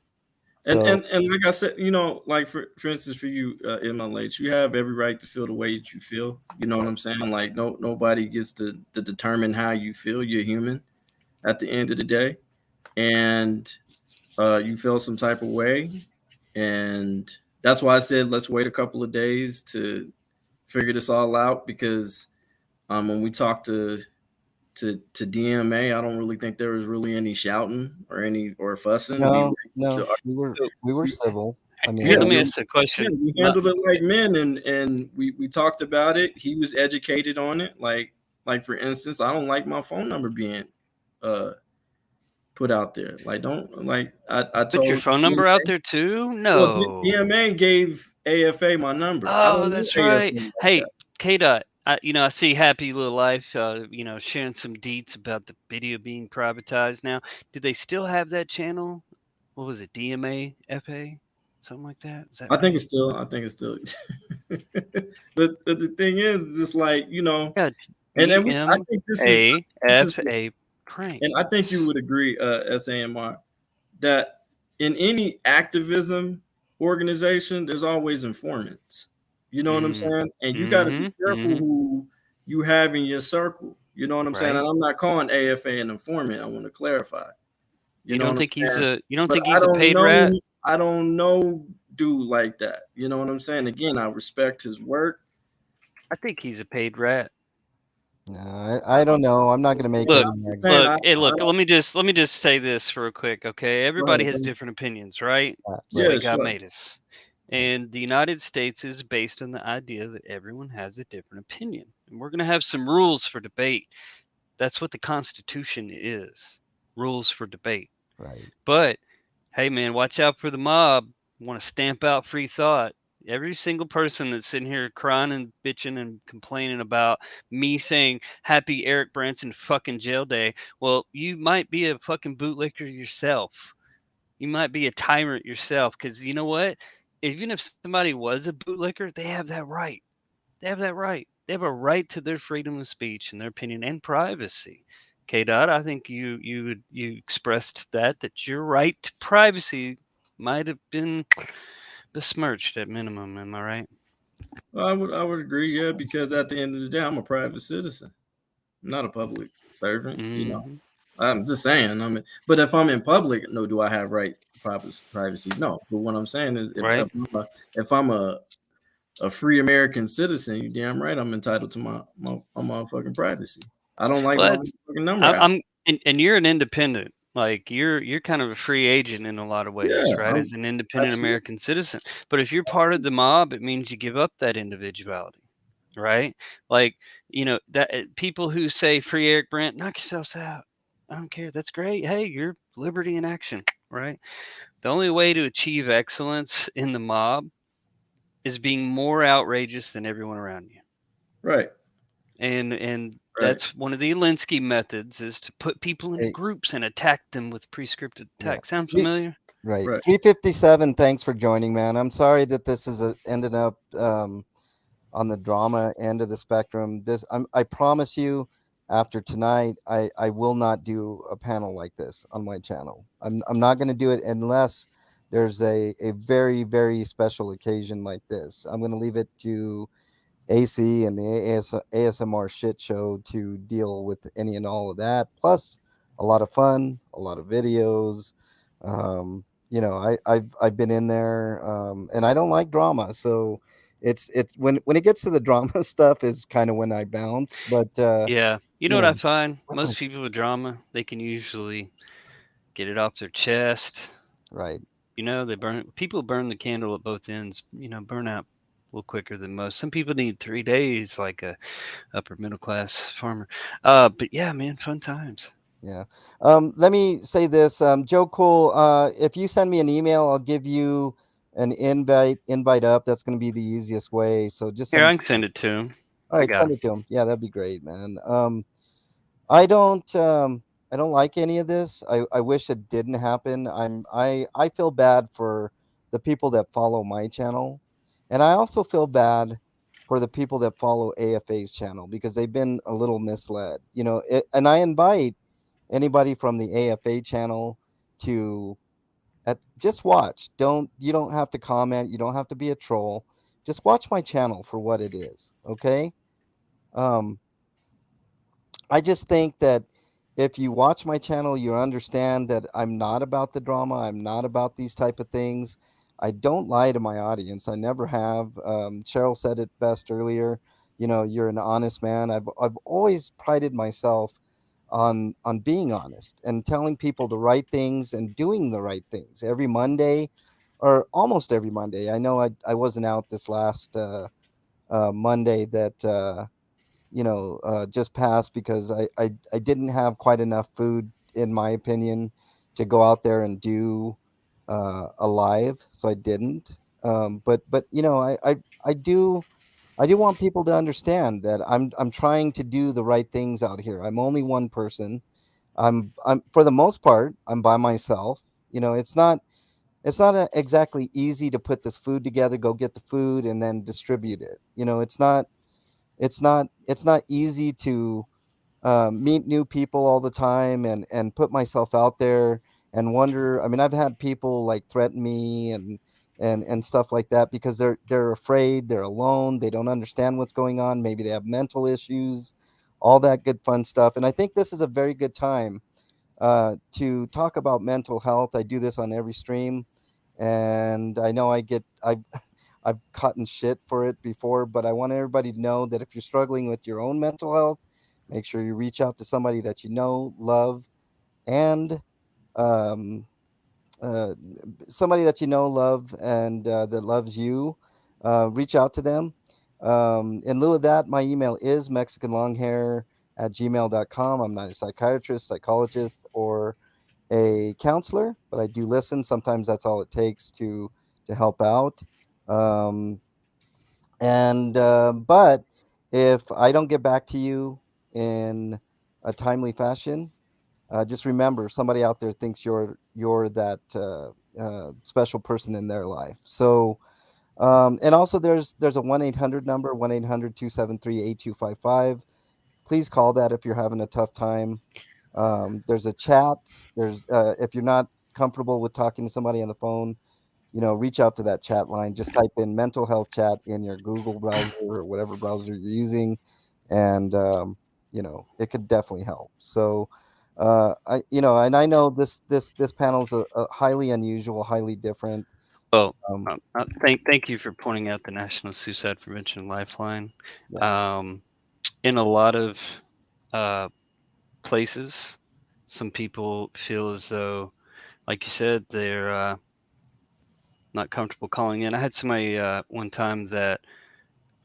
So, and like I said, you know, like for instance, for you, MLH, you have every right to feel the way that you feel. You know what I'm saying? Like nobody gets to determine how you feel. You're human at the end of the day, and you feel some type of way, and that's why I said let's wait a couple of days to figure this all out, because when we talk to DMA, I don't really think there was really any shouting or fussing. No, we were civil. I mean, let me ask a question. We handled it like men, and we talked about it. He was educated on it. Like for instance, I don't like my phone number being put out there. Like I told put your phone number out there too. No, well, DMA gave AFA my number. Oh, that's right. Hey, K Dot. I see Happy Little Life, sharing some deets about the video being privatized now. Do they still have that channel? What was it, DMA FA? Something like that? Is that I think it's still. but the thing is, it's like, you know, yeah, and I think this is FA prank. And I think you would agree, SAMR, that in any activism organization, there's always informants. You know what I'm saying? And you got to be careful who you have in your circle. You know what I'm saying? And I'm not calling AFA an informant. I want to clarify. You don't think he's a paid rat? I don't know dude like that. You know what I'm saying? Again, I respect his work. I think he's a paid rat. No, I don't know. I'm not going to make look. Let me just say this real quick, okay? Everybody has different opinions, right? Yeah, God made us. And the United States is based on the idea that everyone has a different opinion. And we're going to have some rules for debate. That's what the Constitution is. Rules for debate. Right. But, hey, man, watch out for the mob. Want to stamp out free thought. Every single person that's sitting here crying and bitching and complaining about me saying happy Eric Branson fucking jail day. Well, you might be a fucking bootlicker yourself. You might be a tyrant yourself, because you know what? Even if somebody was a bootlicker, they have that right. They have that right. They have a right to their freedom of speech and their opinion and privacy. K Dot, I think you expressed that your right to privacy might have been besmirched at minimum. Am I right? I would agree, yeah, because at the end of the day, I'm a private citizen. I'm not a public servant. You know, Mhm. I'm just saying. I mean, but if I'm in public, no, do I have right privacy? No. But what I'm saying is, Right. if I'm a free American citizen, you damn right I'm entitled to my motherfucking privacy. I don't like Well, my it's motherfucking number out. I'm and you're an independent. Like you're kind of a free agent in a lot of ways, Yeah, right? I'm As an independent absolutely American citizen. But if you're part of the mob, it means you give up that individuality, right? Like, that people who say free Eric Brandt, knock yourselves out. I don't care. That's great. Hey, you're liberty in action, right? The only way to achieve excellence in the mob is being more outrageous than everyone around you. right. And Right. that's one of the Alinsky methods, is to put people into Hey, groups and attack them with prescriptive yeah. attacks. Sound Three- familiar? Right. Right. 357, thanks for joining, man. I'm sorry that this is ended up on the drama end of the spectrum. I promise you, after tonight, I will not do a panel like this on my channel. I'm not going to do it unless there's a very, very special occasion like this. I'm going to leave it to AC and the ASMR shit show to deal with any and all of that. Plus, a lot of fun, a lot of videos. I've been in there, and I don't like drama, so it's when it gets to the drama stuff is kind of when I bounce. But Yeah. You know you what I know, find? Most people with drama, they can usually get it off their chest. right? People burn the candle at both ends, burn out a little quicker than most. Some people need 3 days, like a upper middle class farmer. But yeah, man, fun times. Yeah. Let me say this, Joe Cool. If you send me an email, I'll give you an invite up. That's going to be the easiest way. So just Here, send. I can send it to him. All I right, got send him. it to him. Yeah, that'd be great, man. I don't like any of this. I wish it didn't happen. I feel bad for the people that follow my channel, and I also feel bad for the people that follow AFA's channel because they've been a little misled. And I invite anybody from the AFA channel to just watch. You don't have to comment. You don't have to be a troll. Just watch my channel for what it is. Okay. Um, I just think that if you watch my channel, you understand that I'm not about the drama. I'm not about these type of things. I don't lie to my audience. I never have. Cheryl said it best earlier. You're an honest man. I've always prided myself on being honest and telling people the right things and doing the right things every Monday, or almost every Monday. I know I wasn't out this last Monday that just passed because I didn't have quite enough food, in my opinion, to go out there and do a live, so I didn't. But I do want people to understand that I'm trying to do the right things out here. I'm only one person. I'm for the most part I'm by myself. It's not exactly easy to put this food together, go get the food, and then distribute it. It's not easy to meet new people all the time and put myself out there and wonder. I mean, I've had people like threaten me and stuff like that because they're afraid, they're alone, they don't understand what's going on, maybe they have mental issues, all that good fun stuff. And I think this is a very good time to talk about mental health. I do this on every stream, and I know I've gotten shit for it before, but I want everybody to know that if you're struggling with your own mental health, make sure you reach out to somebody that you know, love, and um, uh, somebody that you know, love, and that loves you. Reach out to them. In lieu of that, my email is mexicanlonghair@gmail.com. I'm not a psychiatrist, psychologist, or a counselor, but I do listen. Sometimes that's all it takes to help out. Um, and but if I don't get back to you in a timely fashion, just remember somebody out there thinks you're that special person in their life. So and also there's a 1-800 number, 1-800-273-8255. Please call that if you're having a tough time. There's a chat. There's if you're not comfortable with talking to somebody on the phone, reach out to that chat line. Just type in mental health chat in your Google browser or whatever browser you're using, and it could definitely help. So and I know this panel is a highly unusual, highly different. Well, thank you for pointing out the National Suicide Prevention Lifeline. Yeah. In a lot of places, some people feel as though, like you said, they're not comfortable calling in. I had somebody one time that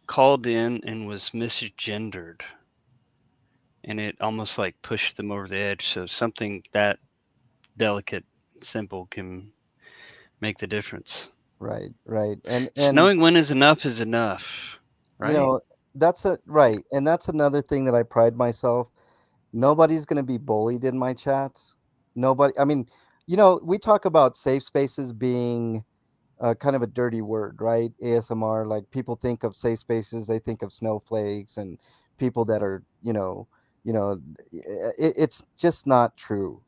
called in and was misgendered, and it almost like pushed them over the edge. So something that delicate and simple can make the difference. Right. Just And knowing when is enough, right? that's right. And that's another thing that I pride myself. Nobody's going to be bullied in my chats. Nobody. I mean, we talk about safe spaces being kind of a dirty word, right? ASMR, like people think of safe spaces, they think of snowflakes and people that are, it's just not true.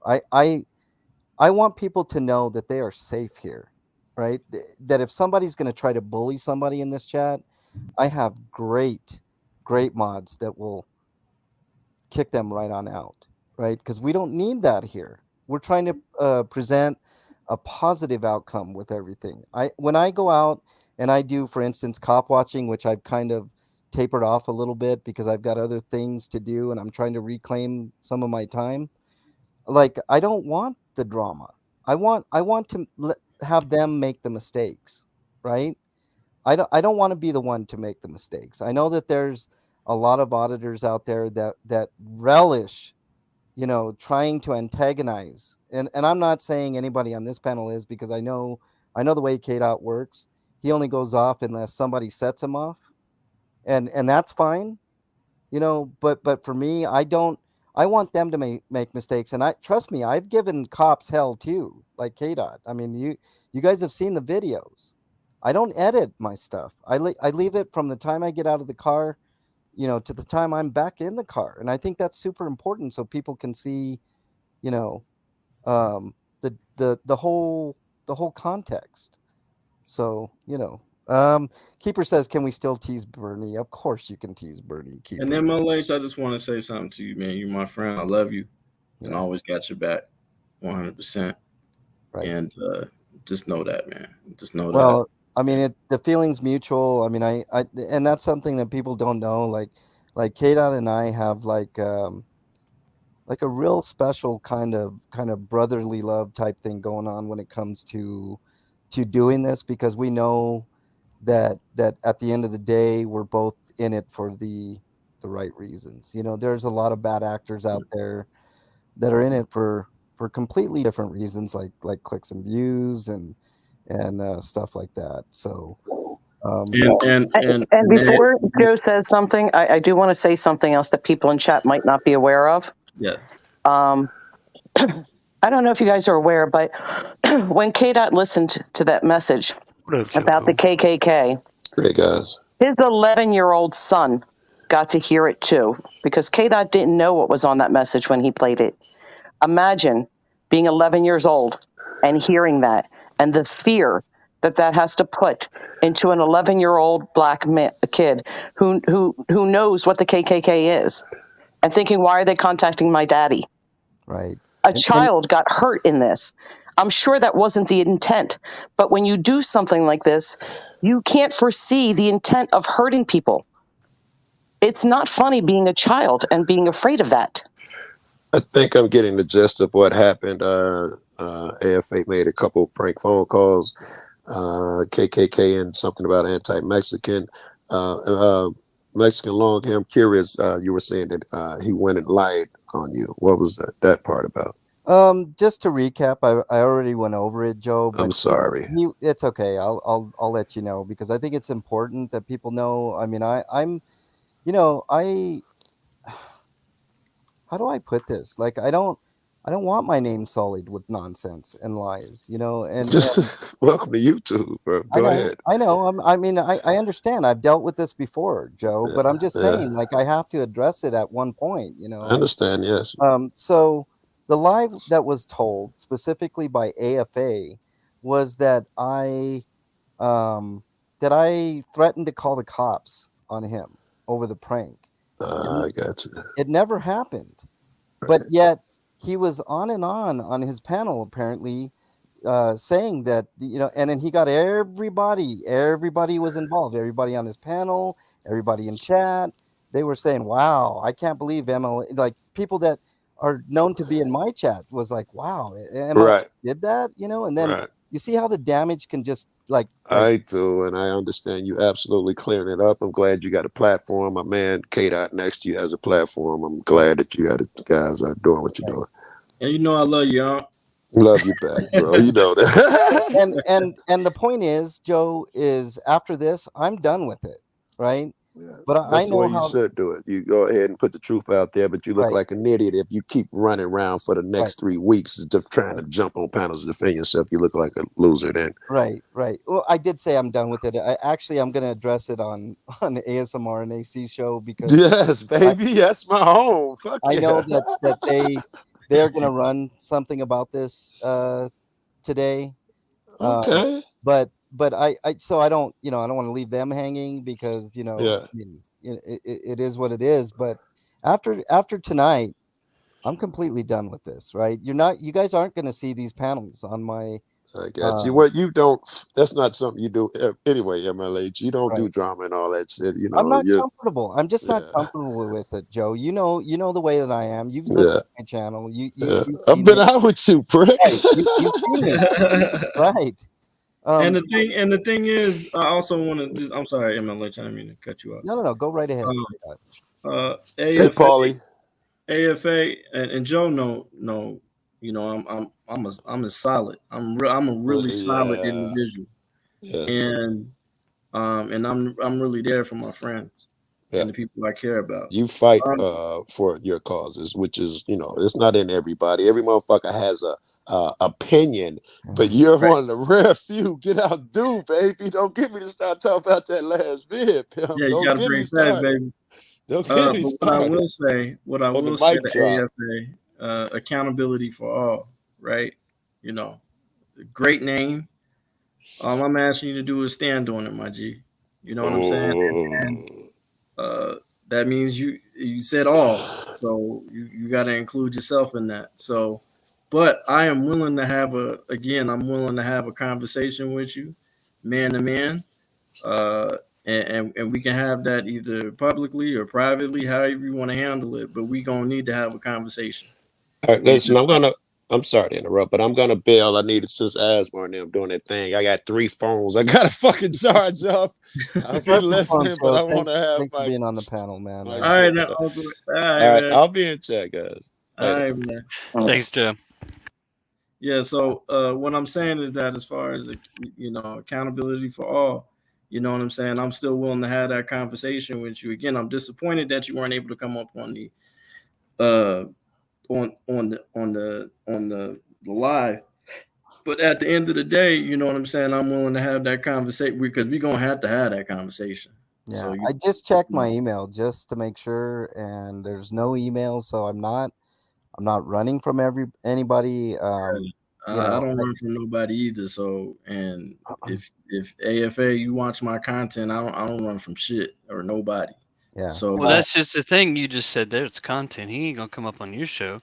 I want people to know that they are safe here, right? That if somebody's going to try to bully somebody in this chat, I have great mods that will kick them right on out, right? Because we don't need that here. We're trying to present a positive outcome with everything. When I go out and I do, for instance, cop watching, which I've kind of tapered off a little bit because I've got other things to do and I'm trying to reclaim some of my time. Like I don't want the drama. I want to have them make the mistakes, right? I don't want to be the one to make the mistakes. I know that there's a lot of auditors out there that relish, trying to antagonize. And I'm not saying anybody on this panel is, because I know the way KDOT works. He only goes off unless somebody sets him off. And that's fine, but for me, I want them to make mistakes. And I trust me, I've given cops hell too, like KDOT. I mean, you guys have seen the videos. I don't edit my stuff. I leave it from the time I get out of the car, to the time I'm back in the car. And I think that's super important so people can see, you know, the whole context. So, Keeper says, can we still tease Bernie? Of course you can tease Bernie, Keeper. And MLH, I just want to say something to you, man. You're my friend. I love you, and I always got your back, 100%. Right. And just know that, man. Just know that. Well, I mean, the feeling's mutual. I mean, and that's something that people don't know. Like K-Dot and I have like a real special kind of brotherly love type thing going on when it comes to doing this, because we know that at the end of the day we're both in it for the right reasons. There's a lot of bad actors out there that are in it for completely different reasons, like clicks and views and stuff like that. So and before Joe says something, I do want to say something else that people in chat might not be aware of. Yeah. I don't know if you guys are aware, but when KDOT listened to that message about the KKK, Hey guys. his 11-year-old son got to hear it too, because KDOT didn't know what was on that message when he played it. Imagine being 11 years old and hearing that, and the fear that has to put into an 11-year-old black kid who knows what the KKK is, and thinking, why are they contacting my daddy? Right. A child got hurt in this. I'm sure that wasn't the intent, but when you do something like this, you can't foresee the intent of hurting people. It's not funny being a child and being afraid of that. I think I'm getting the gist of what happened. AFA made a couple of prank phone calls, KKK and something about anti-Mexican. Mexican long hair. I'm curious, you were saying that he went and lied on you. What was that part about? Just to recap, I already went over it, Joe. But I'm sorry. It's okay. I'll let you know, because I think it's important that people know. I mean, I'm, how do I put this? Like, I don't want my name sullied with nonsense and lies, and Just welcome to YouTube, bro. Go ahead. I know. I understand. I've dealt with this before, Joe, but I'm just saying, like, I have to address it at one point, I understand, yes. So the lie that was told specifically by AFA was that I threatened to call the cops on him over the prank. I got you. It never happened. But yet he was on and on his panel apparently, saying that, and then he got everybody was involved, everybody on his panel, everybody in chat. They were saying, wow, I can't believe MLA, like people that are known to be in my chat was like, wow, MLA Right, did that, and then right. you see how the damage can just like I do, and I understand you absolutely clearing it up. I'm glad you got a platform. My man K Dot next to you has a platform. I'm glad that you guys are doing what you're right. doing. And you know I love you, huh? Love you back, bro. You know that. And the point is, Joe, is after this, I'm done with it, right? Yeah, But I that's the way know you how, should do it. You go ahead and put the truth out there, but you look right, like an idiot if you keep running around for the right, next 3 weeks just trying to jump on panels to defend yourself. You look like a loser then. right. Well, I did say I'm done with it. I'm going to address it on on ASMR and AC show because Yes, I baby. That's my home. Fuck I know yeah. that they're going to run something about this today. Um, Okay. but I so I don't, I don't want to leave them hanging because, Yeah, I mean, it is what it is. But after tonight, I'm completely done with this. Right? You guys aren't going to see these panels on my I got you. um, What you don't, that's not something you do anyway, MLH. You don't do right. drama and all that shit. I'm not You, comfortable. I'm just not yeah, comfortable with it, Joe. You know the way that I am. You've looked yeah, at my channel. yeah. You've I've seen been me. out with you, prick. Right. You've seen me. Right. And Um, the thing is, I also want to just. I'm sorry, MLH. I didn't mean to cut you off. no. Go right ahead. Hey, AFA, Paulie. and Joe know, I'm a solid. I'm a really solid Yeah, individual, yes, and I'm really there for my friends yeah. and the people I care about. You fight Um, for your causes, which is, it's not in everybody. Every motherfucker has a opinion, but you're right. one of the rare few. Get out, do baby. Don't get me to start talking about that last bit, pimp. Yeah, you Don't got to get me bring facts, started. baby. Don't get me But what I started will say, on the to mic drop. AFA, accountability for all, right? You know, great name. All I'm asking you to do is stand on it, my G. You know what I'm saying? And Mm. uh, that means you said all, so you got to include yourself in that. So, but I am willing to have I'm willing to have a conversation with you, man to man, uh, and we can have that either publicly or privately, however you want to handle it. But we gonna need to have a conversation. All right, And listen, I'm sorry to interrupt, but I'm gonna bail. I needed since Asmar and them doing that thing. I got 3 phones. I gotta fucking charge up. I've been Have some fun, listening, but Joe. I want to have Thanks for being on the panel, man. my all right, shit. now, Uncle. All right, All right, man. I'll be in chat, guys. All Later. right, man. Thanks, Joe. Yeah. So what I'm saying is that as far as accountability for all, you know what I'm saying. I'm still willing to have that conversation with you. Again, I'm disappointed that you weren't able to come up on the uh the live. But at the end of the day, you know what I'm saying. I'm willing to have that conversation because we're gonna have to have that conversation. Yeah, So I just checked you my know, email just to make sure, and there's no email, so I'm not running from anybody. I don't run from nobody either. So, and if AFA you watch my content, I don't run from shit or nobody. Yeah, So Well, that's just the thing you just said there. It's content. He ain't gonna come up on your show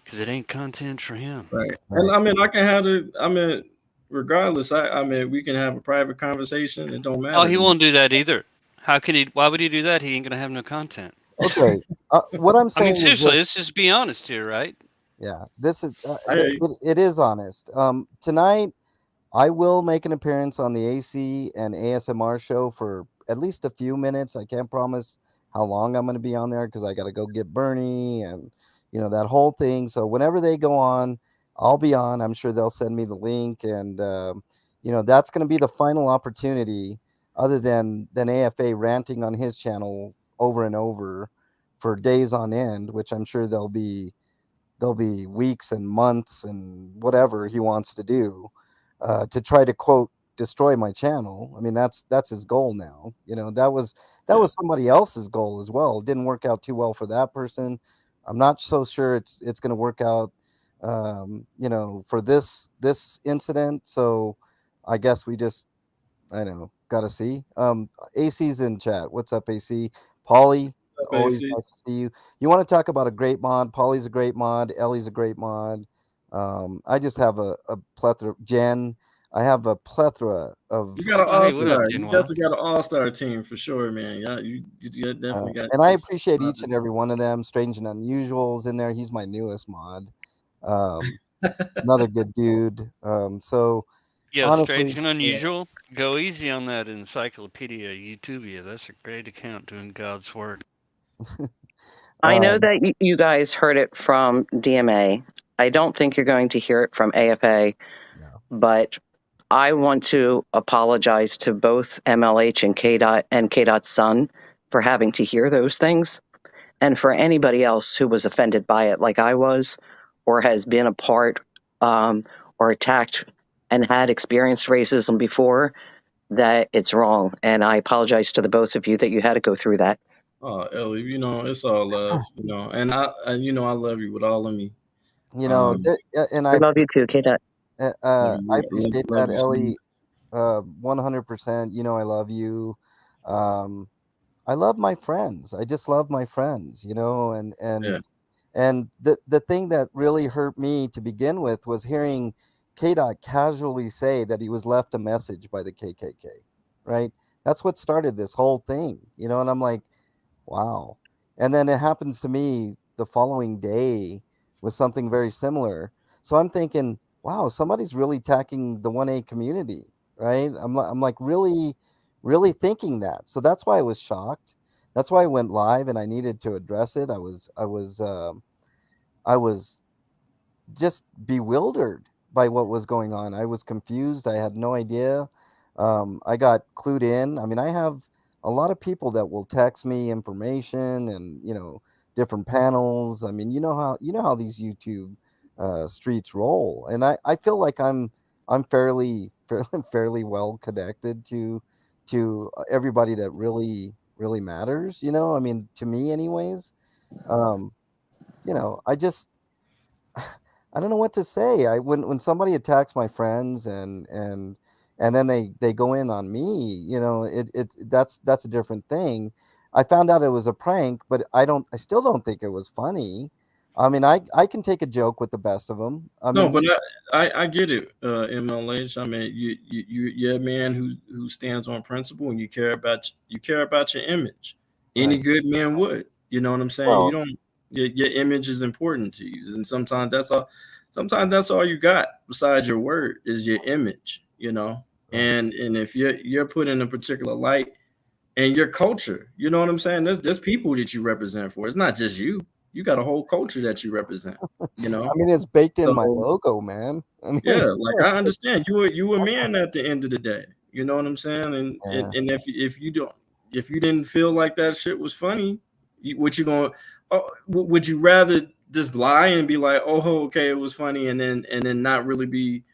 because it ain't content for him. right, and right. I mean I can have it. I mean, regardless, I mean we can have a private conversation. It don't Oh, matter he to me. won't do that either. How could he? Why would he do that? He ain't gonna have no content. Okay. What I'm I mean, saying is seriously, this. let's just be honest here, right? Yeah, this is I hear you. it is honest. Tonight I will make an appearance on the AC and ASMR show for at least a few minutes. I can't promise how long I'm going to be on there because I got to go get Bernie and that whole thing. So whenever they go on, I'll be on. I'm sure they'll send me the link, and that's going to be the final opportunity, other than AFA ranting on his channel over and over for days on end, which I'm sure there'll be weeks and months and whatever he wants to do to try to quote destroy my channel. I mean, that's his goal now. That was somebody else's goal as well. It didn't work out too well for that person. I'm not so sure it's going to work out for this incident. So I guess we just, I don't know, gotta see. AC's in chat. What's up, AC? Polly, Always Spacey. nice to see you. You want to talk about a great mod? Polly's a great mod. Ellie's a great mod. I just have a plethora. Jen, I have a plethora of You got an Oh, all hey, what up, star. You Gen Wild? definitely got an all star team for sure, man. Yeah, you definitely got. and I some appreciate each solid- and every one of them. Strange and Unusual's in there. He's my newest mod. Another good dude. So Yeah, honestly, strange and unusual. Go easy on that Encyclopedia YouTubia. That's a great account doing God's work. I know um, that you guys heard it from DMA. I don't think you're going to hear it from AFA, no. but I want to apologize to both MLH and KDOT and KDOT's son for having to hear those things, and for anybody else who was offended by it, like I was, or has been a part or attacked and had experienced racism before. That it's wrong, and I apologize to the both of you that you had to go through that. Oh, Ellie, it's all love, and I love you with all of me. You know, and We love you too, KDOT. I appreciate Love that, you, Ellie. Steve. 100%. You know, I love you. Um, I love my friends. I just love my friends. You know, Yeah. and the thing that really hurt me to begin with was hearing KDOT casually say that he was left a message by the KKK. Right? That's what started this whole thing. You know, and I'm like, wow. And then it happens to me the following day with something very similar. So I'm thinking, wow, somebody's really attacking the 1A community, right? I'm like really thinking that. So that's why I was shocked. That's why I went live and I needed to address it. I was just bewildered by what was going on. I was confused. I had no idea. I got clued in. I mean, I have a lot of people that will text me information and different panels. I mean, you know how these YouTube streets roll, and I feel like I'm fairly well connected to everybody that really matters. I mean, to me, anyways. Um, I just I don't know what to say. When somebody attacks my friends and then they go in on me, that's a different thing. I found out it was a prank, but I still don't think it was funny. I mean, I can take a joke with the best of them. I No, mean, but I get it, MLH. I mean, you're a man who stands on principle, and you care about your image. Any right. good man would. You know what I'm saying? You Well, don't. Your image is important to you, and sometimes that's all. Sometimes that's all you got besides your word is your image. right. And if you're put in a particular light and your culture, you know what I'm saying? There's people that you represent for. It's not just you. You got a whole culture that you represent. You I know. mean, it's baked in my So logo, man. I mean, yeah, like I understand you a man at the end of the day. You know what I'm saying? And, yeah. and if you didn't feel like that shit was funny, what you going? Oh, would you rather just lie and be like, oh, okay, it was funny, and then not really be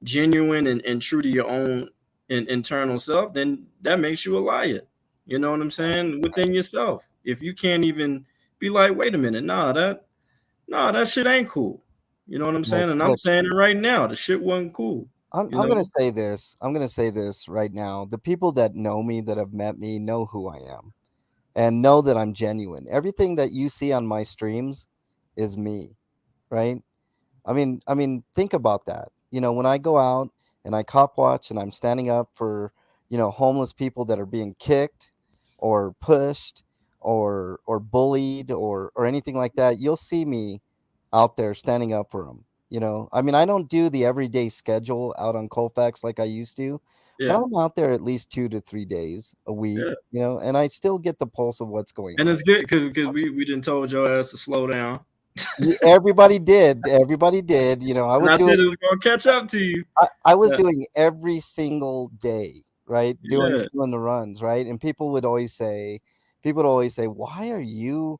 genuine and true to your own internal self? Then that makes you a liar. You know what I'm saying? Within yourself, if you can't even be like, wait a minute, nah, that shit ain't cool. You know what I'm Look, saying? And I'm look, saying it right now. The shit wasn't cool. I'm You I'm know? gonna say this. I'm gonna say this right now. The people that know me, that have met me, know who I am and know that I'm genuine. Everything that you see on my streams is me, right? I mean, think about that. When I go out and I cop watch and I'm standing up for, homeless people that are being kicked or pushed or bullied or anything like that, you'll see me out there standing up for them. I mean, I don't do the everyday schedule out on Colfax like I used to, but Yeah, I'm out there at least 2 to 3 days a week, yeah. and I still get the pulse of what's going And on. it's good because we didn't told your ass to slow down. Everybody did. Everybody did. I And was I doing said it was gonna catch up to you. I was Yeah, doing every single day, right? Doing yeah, doing the runs, right? And people would always say, "Why are you,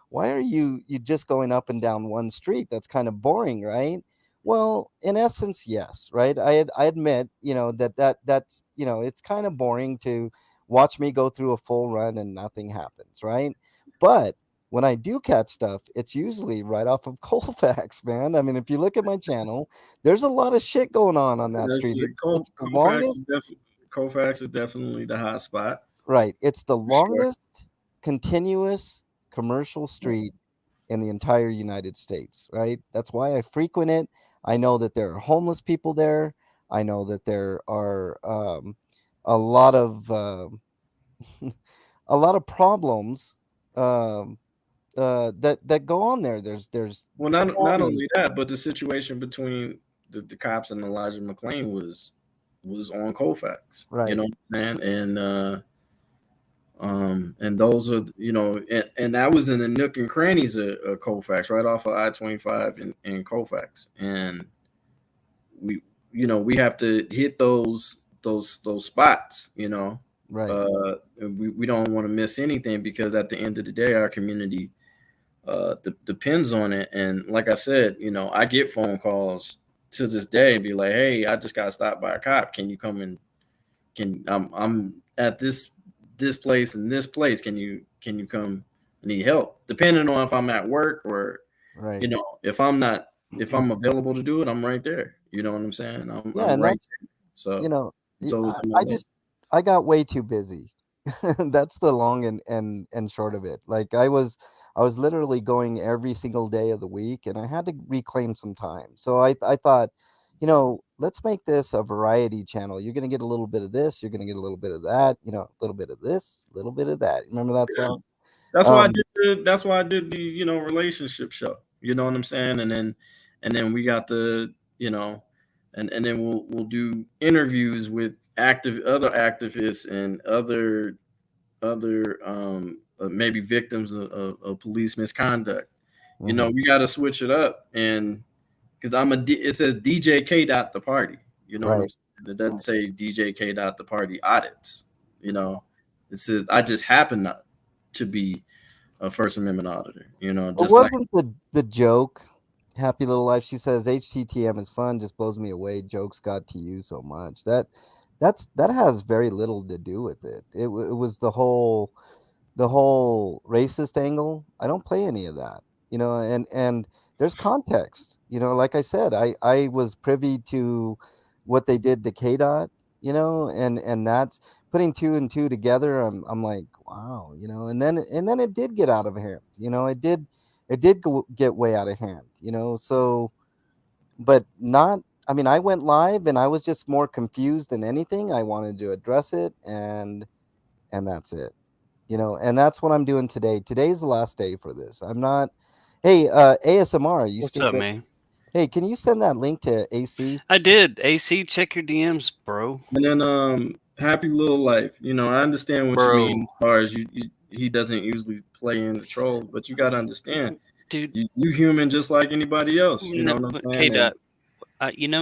why are you just going up and down one street? That's kind of boring, right?" Well, in essence, yes, right? I admit, that's it's kind of boring to watch me go through a full run and nothing happens, right? But when I do catch stuff, it's usually right off of Colfax, man. I mean, if you look at my channel, there's a lot of shit going on that that's street. it. It's the Colfax is longest, definitely Colfax is definitely the hot spot right? It's the for sure. longest continuous commercial street in the entire United States, right? That's why I frequent it. I know that there are homeless people there. I know that there are a lot of a lot of problems um, that go on there. There's Well, not stabbing, only that, but the situation between the cops and Elijah McClain was on Colfax. You right, know what I'm saying? And those are, and that was in the nook and crannies of Colfax, right off of I-25 in Colfax. And we, we have to hit those spots, right. we don't want to miss anything, because at the end of the day, our community depends on it. And like I said, I get phone calls to this day, be like, "Hey, I just got stopped by a cop. Can you come and I'm at this place and this place. Can you come? I need help." Depending on if I'm at work, or Right. if I'm available to do it, I'm right there. You know what I'm saying? Yeah, I'm and right that's there. So y- so is I MLA. just I got way too busy. That's the long and short of it. Like I was literally going every single day of the week, and I had to reclaim some time. So I thought, let's make this a variety channel. You're gonna get a little bit of this, you're gonna get a little bit of that, a little bit of this, a little bit of that. Remember that song? That's why I Um, did the relationship show. You know what I'm saying? And then we got and then we'll do interviews with other activists and other maybe victims of police misconduct. mhm, We got to switch it up, and because it says DJ K dot the party. You know what I'm right. saying? It doesn't say DJ K dot the party audits. You know, it says I just happen not to be a First Amendment auditor. But Just like wasn't the joke Happy Little Life? She says HTTM is fun, just blows me away. Jokes got to you so much. That has very little to do with it. It was the whole racist angle. I don't play any of that, and there's context. Like I said, I was privy to what they did to KDOT, and that's putting two and two together. I'm like, wow, and then it did get out of hand. It did get way out of hand. So, but not. I mean, I went live and I was just more confused than anything. I wanted to address it, and that's it. And that's what I'm doing today. Today's the last day for this. I'm not. Hey, ASMR, are you What's still up, there? man? Hey, can you send that link to AC? I did. AC, check your DMs, bro. and then Happy Little Life. I understand what you mean Bro. as far as he doesn't usually play in the trolls, but you got to understand, Dude, you human just like anybody else. You know what I'm K saying? And Dot,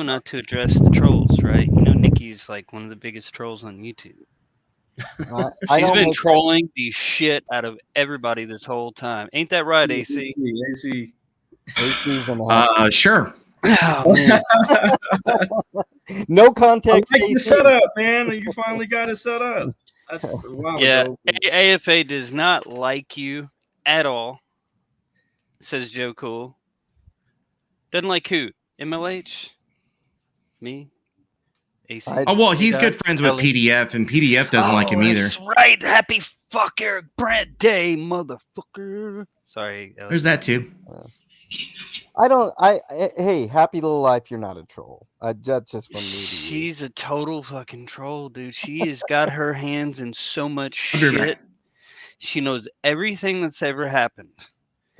not to address the trolls, right? Nikki's like one of the biggest trolls on YouTube. I She's don't been make that. trolling the shit out of everybody this whole time. Ain't that right, AC? AC. AC's in the house. Sure. Oh man. No I context, like your AC. setup, man. You finally got it set up. A while Yeah, ago. AFA does not like you at all, says Joe Cool. Doesn't like who? MLH? Me? AC? I Oh well, he's K-Dot? good friends with Ellie? PDF, and PDF doesn't like him either. That's right. Happy fuck Eric Brandt Day, motherfucker. Sorry, Ellie. There's that too. I don't. Hey, Happy Little Life, you're not a troll. That's just from me to you. She's a total fucking troll, dude. She has got her hands in so much I'll be right shit. She knows everything that's ever happened.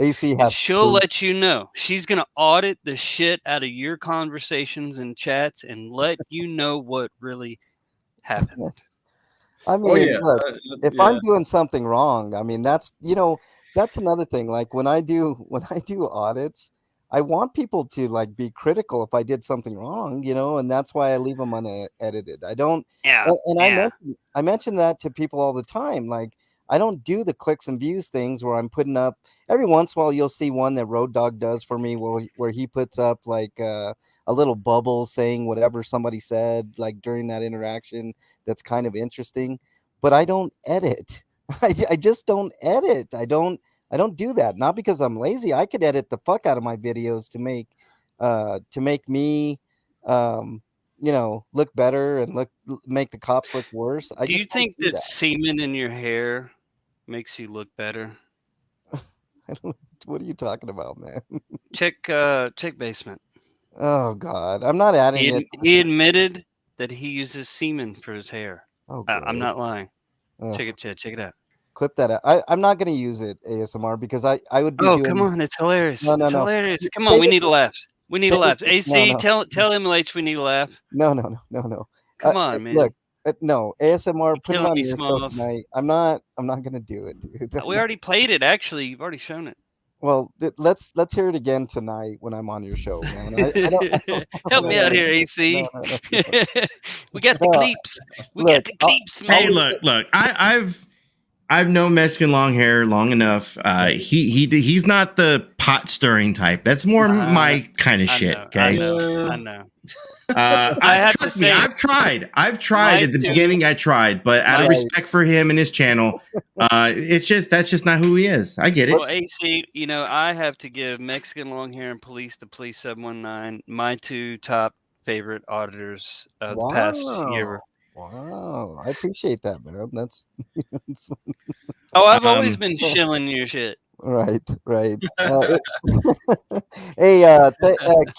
AC And has she'll proof. let you know. She's going to audit the shit out of your conversations and chats and let you know what really happened. I Oh mean, yeah, look, if yeah. I'm doing something wrong, I mean that's another thing. Like when I do audits, I want people to like be critical if I did something wrong, and that's why I leave them unedited. I don't, Yeah. and Yeah. I mention that to people all the time. Like I don't do the clicks and views things where I'm putting up every once in a while. You'll see one that Road Dog does for me where he puts up like a little bubble saying whatever somebody said like during that interaction that's kind of interesting, but I don't edit. I just don't edit. I don't do that. Not because I'm lazy. I could edit the fuck out of my videos to make me look better and make the cops look worse. I Do you just don't think do that that. semen in your hair makes you look better. What are you talking about, man? Check basement. Oh God, I'm not adding it. He admitted that he uses semen for his hair. Oh, I'm great. not lying. Ugh. Check it, Chad. Check it out. Clip that out. I'm not going to use it ASMR because I would be Oh, doing come this. on. It's hilarious. No, It's no. hilarious. Come on. Save We it need a for- laugh. We need a save laugh. it- AC, no. tell MLH we need a laugh. No. Come on, man. Look, no ASMR. You're Put it killing on me, your show Smalls. tonight. I'm not gonna do it, dude. We already played it. Actually, you've already shown it. Well, let's hear it again tonight when I'm on your show, man. I don't Help me out here, No, AC. no. We got the cleeps. We Look, got the cleeps, Hey, man. look. I've known Mexican long hair long enough. He's not the pot stirring type. That's more my kind of shit. Okay. I know. I have to trust me. say- I've tried My at the two- beginning. I tried, but out of Right. respect for him and his channel, that's just not who he is. I get it. Well, AC, I have to give Mexican long hair and Police 719 my two top favorite auditors of the past year. Wow, I appreciate that, man. That's Oh, I've always Um, been shilling your shit. right. Hey,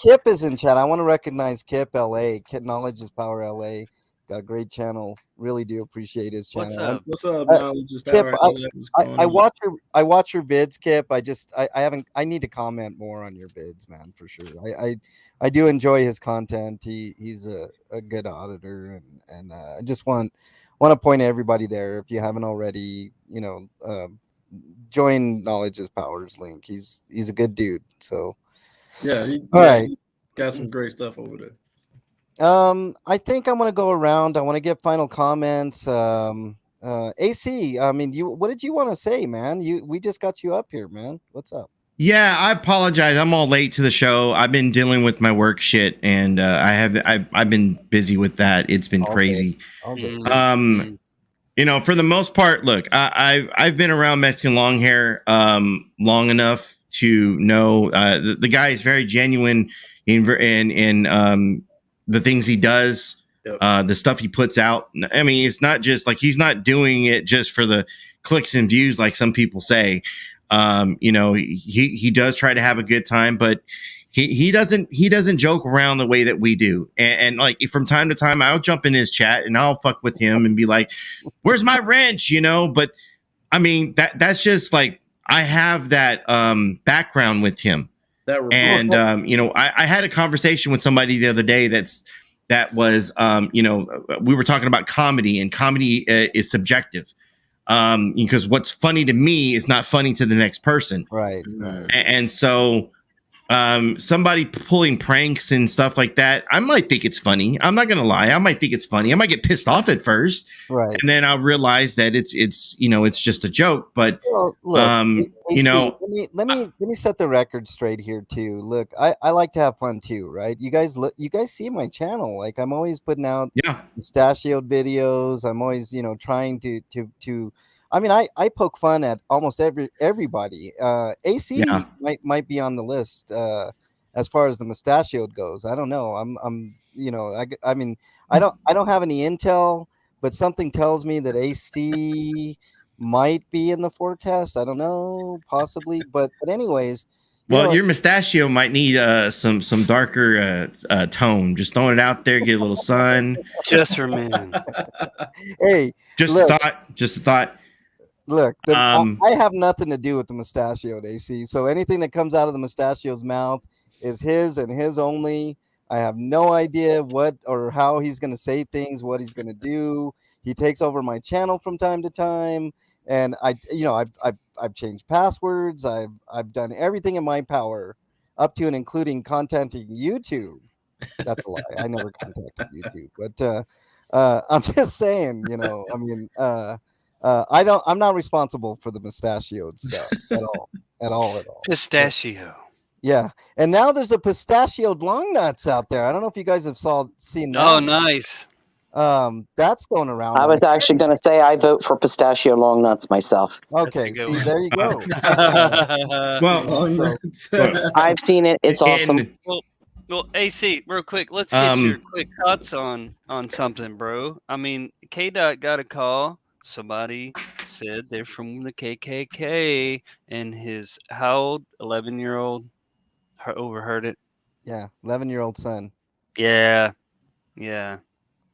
Kip is in chat. I want to recognize Kip LA. Kip Knowledge is Power LA. Got a great channel. Really do appreciate his channel. What's up? What's up, Knowledge is Kip, Power? What's going I on? watch your vids, Kip. I haven't. I need to comment more on your vids, man, for sure. I do enjoy his content. He's a good auditor, and I just want to point everybody there, if you haven't already, join Knowledge is Power's link. He's a good dude. So Yeah, all right. he got some great stuff over there. I think I'm gonna go around. I want to get final comments. AC, I mean, what did you want to say, man? We just got you up here, man. What's up? Yeah, I apologize. I'm all late to the show. I've been dealing with my work shit, and I've been busy with that. It's been crazy. Okay. For the most part, look, I've been around Mexican long hair long enough to know the guy is very genuine in the things he does, the stuff he puts out. I mean, it's not just like he's not doing it just for the clicks and views like some people say. He does try to have a good time, but he doesn't joke around the way that we do. And like from time to time, I'll jump in his chat and I'll fuck with him and be like, "Where's my wrench?" But I mean that's just like I have that background with him. And I had a conversation with somebody the other day that was we were talking about comedy, and comedy is subjective. Because what's funny to me is not funny to the next person. Right. And so somebody pulling pranks and stuff like that, I might think it's funny. I'm not gonna lie, I might think it's funny. I might get pissed off at first, right, and then I'll realize that it's just a joke. But look, let me set the record straight here too. Look, I like to have fun too, right? You guys see my channel. Like, I'm always putting out mustachioed videos. I'm always trying to I mean, I poke fun at almost everybody. AC might be on the list as far as the mustachioed goes. I don't know. I mean, I don't have any intel, but something tells me that AC might be in the forecast. I don't know, possibly, but anyways. Your mustachio might need some darker tone. Just throwing it out there, get a little sun. Just for men. Hey, just a thought. Look, I have nothing to do with the mustachioed, AC. So anything that comes out of the mustachio's mouth is his and his only. I have no idea what or how he's going to say things, what he's going to do. He takes over my channel from time to time, and I've changed passwords. I've done everything in my power, up to and including contacting YouTube. That's a lie. I never contacted YouTube, but I'm just saying, I mean. I'm not responsible for the mustachioed stuff at all. Pistachio. Yeah, and now there's a pistachioed long nuts out there. I don't know if you guys have seen that. Oh, nice. That's going around. I was actually going to say I vote for pistachio long nuts myself. Okay, see, there you go. I've seen it. It's awesome. Well, AC, real quick, let's get your quick thoughts on something, bro. I mean, K-Dot got a call, somebody said they're from the KKK, and his how old 11-year-old overheard it. Yeah, 11-year-old son. Yeah, yeah.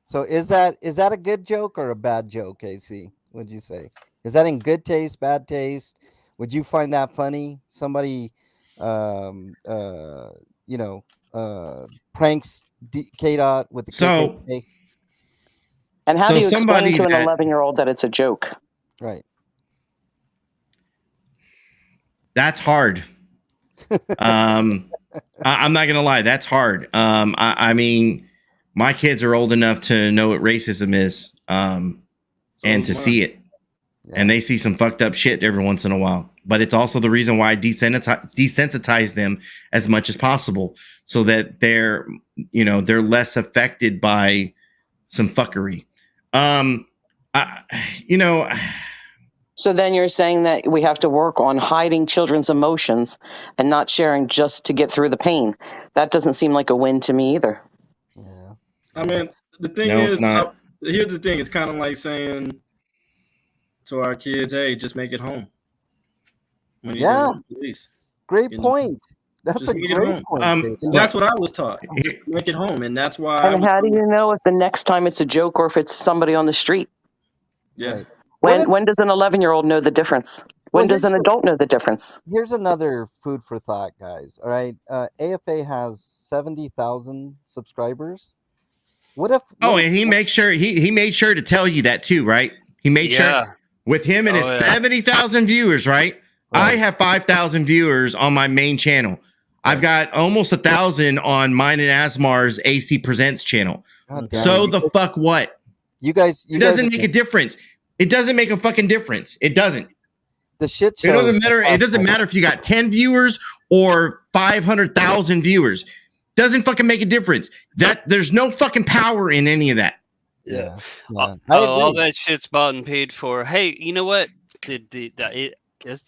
So is that a good joke or a bad joke, AC? What'd you say? Is that in good taste, bad taste? Would you find that funny? Somebody, um, uh, you know, pranks K Dot with the So KKK. And how do so you explain somebody to an that 11-year-old that it's a joke? Right. that's hard. I'm not gonna lie, that's hard. I mean, my kids are old enough to know what racism is, So and is to mine. see it, Yeah. and they see some fucked up shit every once in a while. But it's also the reason why I desensitize them as much as possible, so that they're they're less affected by some fuckery. I, you know, So then you're saying that we have to work on hiding children's emotions and not sharing just to get through the pain. That doesn't seem like a win to me either. Yeah. I mean, the thing No, is, it's not. here's the thing. It's kind of like saying to our kids, "Hey, just make it home when you're dealing Yeah. with the police. Great You know, point. That's just a make it great home." point, Um, K And Dot. that's what I was taught. Just make it home, and that's why I And was. how do you know if the next time it's a joke or if it's somebody on the street? Yeah. Right. What if, When does an 11-year-old know the difference? well, When does an adult know the difference? here's another food for thought, guys. All right. AFA has 70,000 subscribers. What if oh, and he makes sure he made sure to tell you that too, right? He made sure Yeah. with him and his Oh, yeah. 70,000 viewers, right? I have 5,000 viewers on my main channel. I've got almost 1,000 on mine and Asmar's AC Presents channel. God damn So it. the fuck what? You guys It doesn't make a difference. It doesn't make a fucking difference. It doesn't. the shit It show. doesn't matter. It doesn't matter if you got 10 viewers or 500,000 viewers. Doesn't fucking make a difference. That there's no fucking power in any of that. Yeah. All that shit's bought and paid for. Hey, you know what?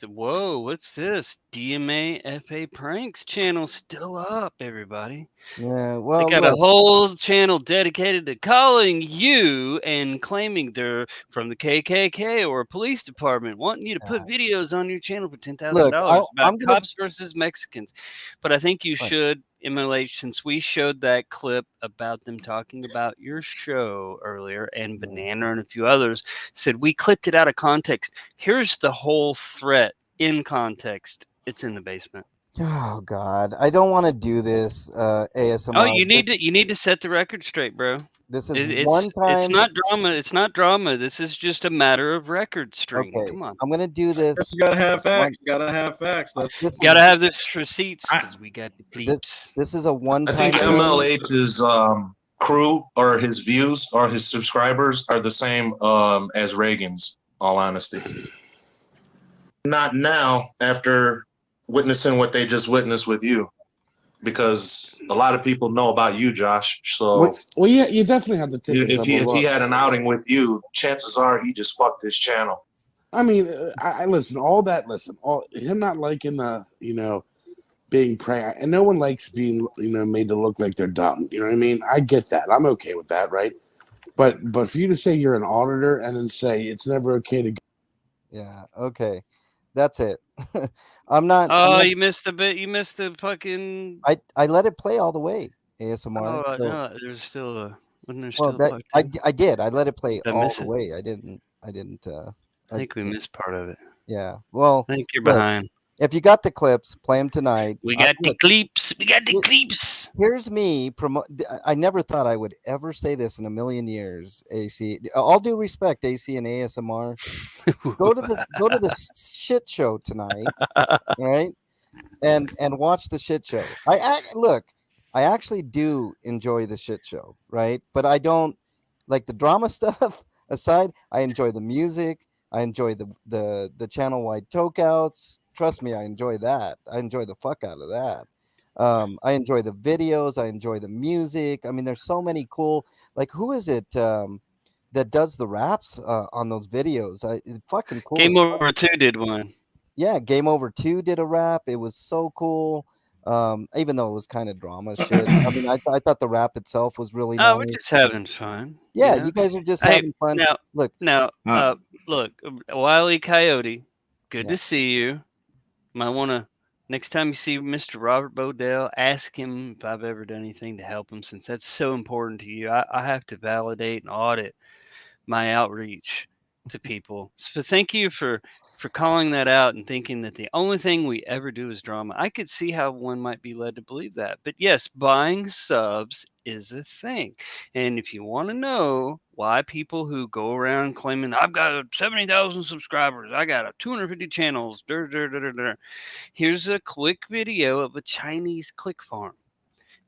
Whoa, what's this? DMA FA Pranks channel still up, everybody. Yeah. They Well, got a look, whole channel dedicated to calling you and claiming they're from the KKK or a police department, wanting you to put videos on your channel for $10,000 look, about I'm gonna. cops versus Mexicans. But I think you Right. should, MLH, since we showed that clip about them talking about your show earlier, and Banana and a few others said we clipped it out of context. Here's the whole threat in context. It's in the basement. Oh God, I don't want to do this. ASMR. Oh, you need to set the record straight, bro. This is It's one time. It's not drama. It's not drama. This is just a matter of record string. Okay, Come on. I'm gonna do this. You gotta have facts. You gotta have facts. This Gotta have this receipts because we got the clips. This is a I one-time. think MLH's crew or his views or his subscribers are the same as Reagan's, all honesty. Not now, after witnessing what they just witnessed with you. Because a lot of people know about you, Josh. So Well, yeah, you definitely have to take a if he double look. had an outing with you, chances are he just fucked his channel. I mean, I listen. All that. Listen. All him not liking the being pranked, and no one likes being made to look like they're dumb. You know what I mean? I get that. I'm okay with that, right? But for you to say you're an auditor and then say it's never okay to. Yeah. Okay. That's it. I'm not. Oh, you missed the bit. You missed the fucking. I let it play all the way. ASMR. Oh so- no, there's still a. Wasn't there well, still that part I, two? I did. I let it play Did I all miss the it? way. I didn't. I think we missed part of it. Yeah. Well, I think you're look, behind. if you got the clips, play them tonight. We got the look, clips. We got the clips. Here's me promote. I never thought I would ever say this in a million years. AC, all due respect, AC and ASMR. Go to the shit show tonight, right? And watch the shit show. I actually do enjoy the shit show, right? But I don't like the drama stuff aside. I enjoy the music. I enjoy the channel wide tokeouts. Trust me, I enjoy that. I enjoy the fuck out of that. I enjoy the videos. I enjoy the music. I mean, there's so many cool. Like, who is it that does the raps on those videos? It's fucking cool. Game Over 2 did one. Yeah, Game Over 2 did a rap. It was so cool. Even though it was kind of drama shit. I mean, I thought the rap itself was really Oh, we're nice. just having fun. Yeah, You know? you guys are just Hey, having fun. now, Look, now, look, Wile E. Coyote, good Yeah. to see you. Might want to, next time you see Mr. Robert Bodell, ask him if I've ever done anything to help him, since that's so important to you. I have to validate and audit my outreach to people. So thank you for calling that out and thinking that the only thing we ever do is drama. I could see how one might be led to believe that. But yes, buying subs is a thing. And if you want to know why people who go around claiming I've got 70,000 subscribers, I got 250 channels, here's a quick video of a Chinese click farm.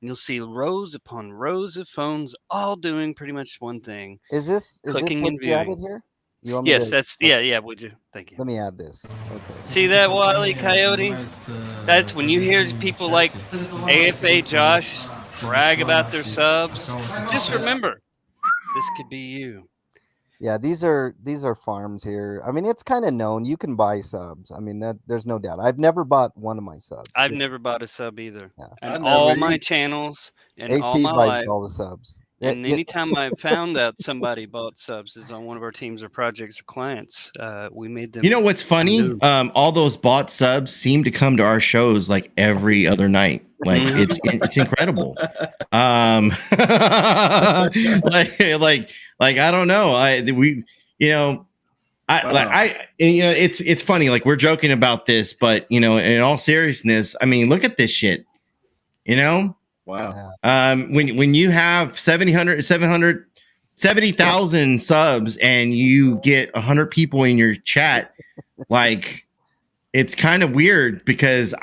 And you'll see rows upon rows of phones all doing pretty much one thing. is this Clicking what and you added viewing. here? You want me Yes, to? that's yeah, would you? Thank you. Let me add this. Okay. See that, Wile E. Coyote? That's when you hear people like AFA Josh brag about their subs. Just remember, this could be you. Yeah, these are farms here. I mean, it's kind of known. You can buy subs. I mean, that there's no doubt. I've never bought one of my subs. I've never bought a sub either. Yeah. And I all never my either. channels and all AC my buys life. all the subs. And anytime I found out somebody bought subs is on one of our teams or projects or clients, we made them. You know what's funny? know. All those bought subs seem to come to our shows like every other night. Like it's incredible. Like I don't know. It's funny. Like we're joking about this, but in all seriousness, I mean, look at this shit. Wow. When you have 70,000 subs and you get 100 people in your chat, like it's kind of weird because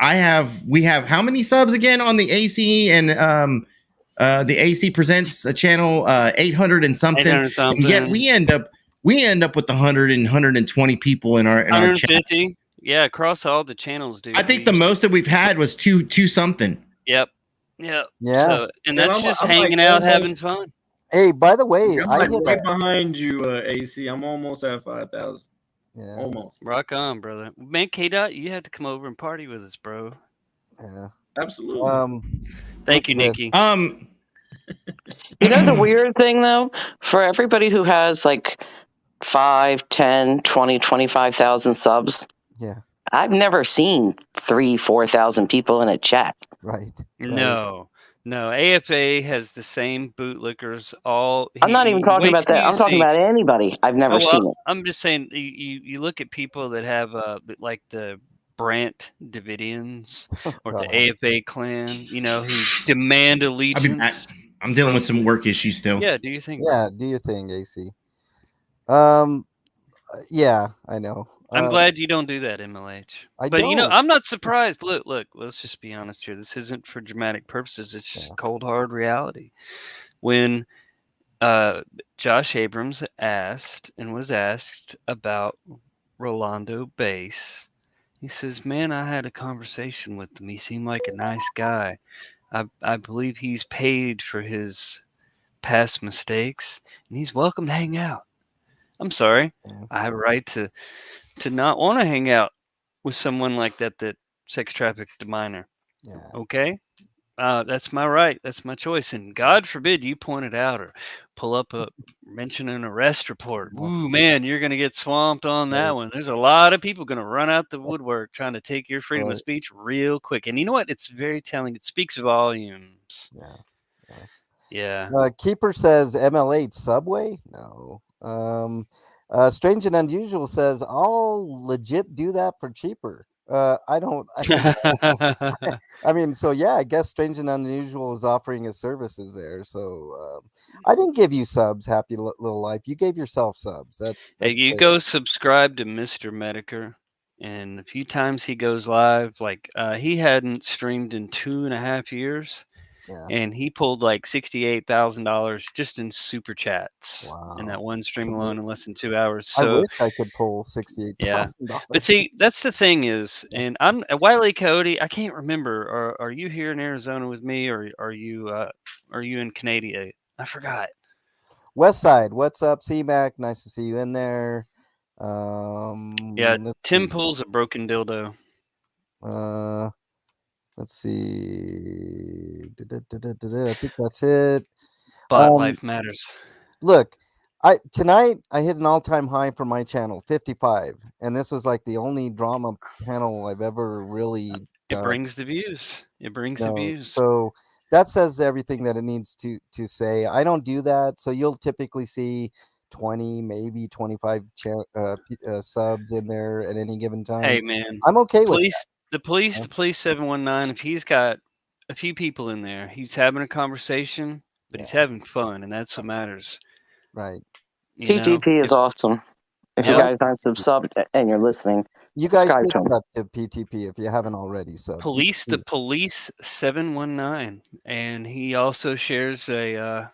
we have how many subs again on the AC and the AC presents a channel 800 and something, 800 something. and yet we end up with 100 and 120 people in our chat. 150. Yeah, across all the channels, dude. I think the most that we've had was two something. Yep. Yeah. So, and that's I'm just like hanging out, almost- having fun. Hey, by the way, I'm I like hit right behind you, AC. I'm almost at 5,000. Yeah. Almost. Rock on, brother. Man, K-Dot, you had to come over and party with us, bro. Yeah. Absolutely. Thank you, look at this. Nikki. You know the weird thing though, for everybody who has like 5, 10, 20, 25,000 subs, Yeah. I've never seen 3, 4,000 people in a chat. Right. No. AFA has the same bootlickers. I'm not even talking about that. I'm talking about anybody. I've never seen it. I'm just saying, you look at people that have like the Brant Davidians or the AFA clan, who demand allegiance. I'm dealing with some work issues still. Yeah, do you think? Yeah, do your thing, AC. Yeah, I know. I'm glad you don't do that, MLH. I But don't. I'm not surprised. Look, let's just be honest here. This isn't for dramatic purposes. It's just cold hard reality. When Josh Abrams was asked about Rolando Bass, he says, "Man, I had a conversation with him. He seemed like a nice guy. I believe he's paid for his past mistakes, and he's welcome to hang out." I'm sorry. I have a right to not want to hang out with someone like that sex trafficked a minor. Yeah. Okay? That's my right. That's my choice. And God forbid you point it out or pull up mention an arrest report. Ooh, man, you're going to get swamped on that one. There's a lot of people going to run out the woodwork trying to take your freedom of speech real quick. And you know what? It's very telling. It speaks volumes. Yeah. Keeper says MLH Subway? No. Strange and Unusual says I'll legit do that for cheaper. I don't I mean, so yeah, I guess Strange and Unusual is offering his services there. So I didn't give you subs, Happy Little Life. You gave yourself subs. That's hey, you great. go subscribe to Mr. Medicare, and a few times he goes live, like he hadn't streamed in 2.5 years. Yeah. And he pulled like $68,000 just in super chats in that one stream alone in less than 2 hours. So I wish I could pull $68,000. yeah. But see, that's the thing is, and I'm Wile E. Coyote. I can't remember. Are you here in Arizona with me, or are you in Canada? I forgot. West Side, what's up, C-Mac? Nice to see you in there. Yeah, Tim pulls a broken dildo. Let's see. I think that's it. Bot life matters. Look, tonight I hit an all-time high for my channel, 55, and this was like the only drama panel I've ever really It done. brings the views. It brings the views. So that says everything that it needs to say. I don't do that, so you'll typically see 20, maybe 25 subs in there at any given time. Hey man, I'm okay the with police, that. the police 719. If he's got a few people in there, he's having a conversation, but he's having fun, and that's what matters. Right. You know, PTP is awesome. If you guys aren't subbed and you're listening, you guys subscribe should to him. sub to PTP if you haven't already. So the police 719, and he also shares a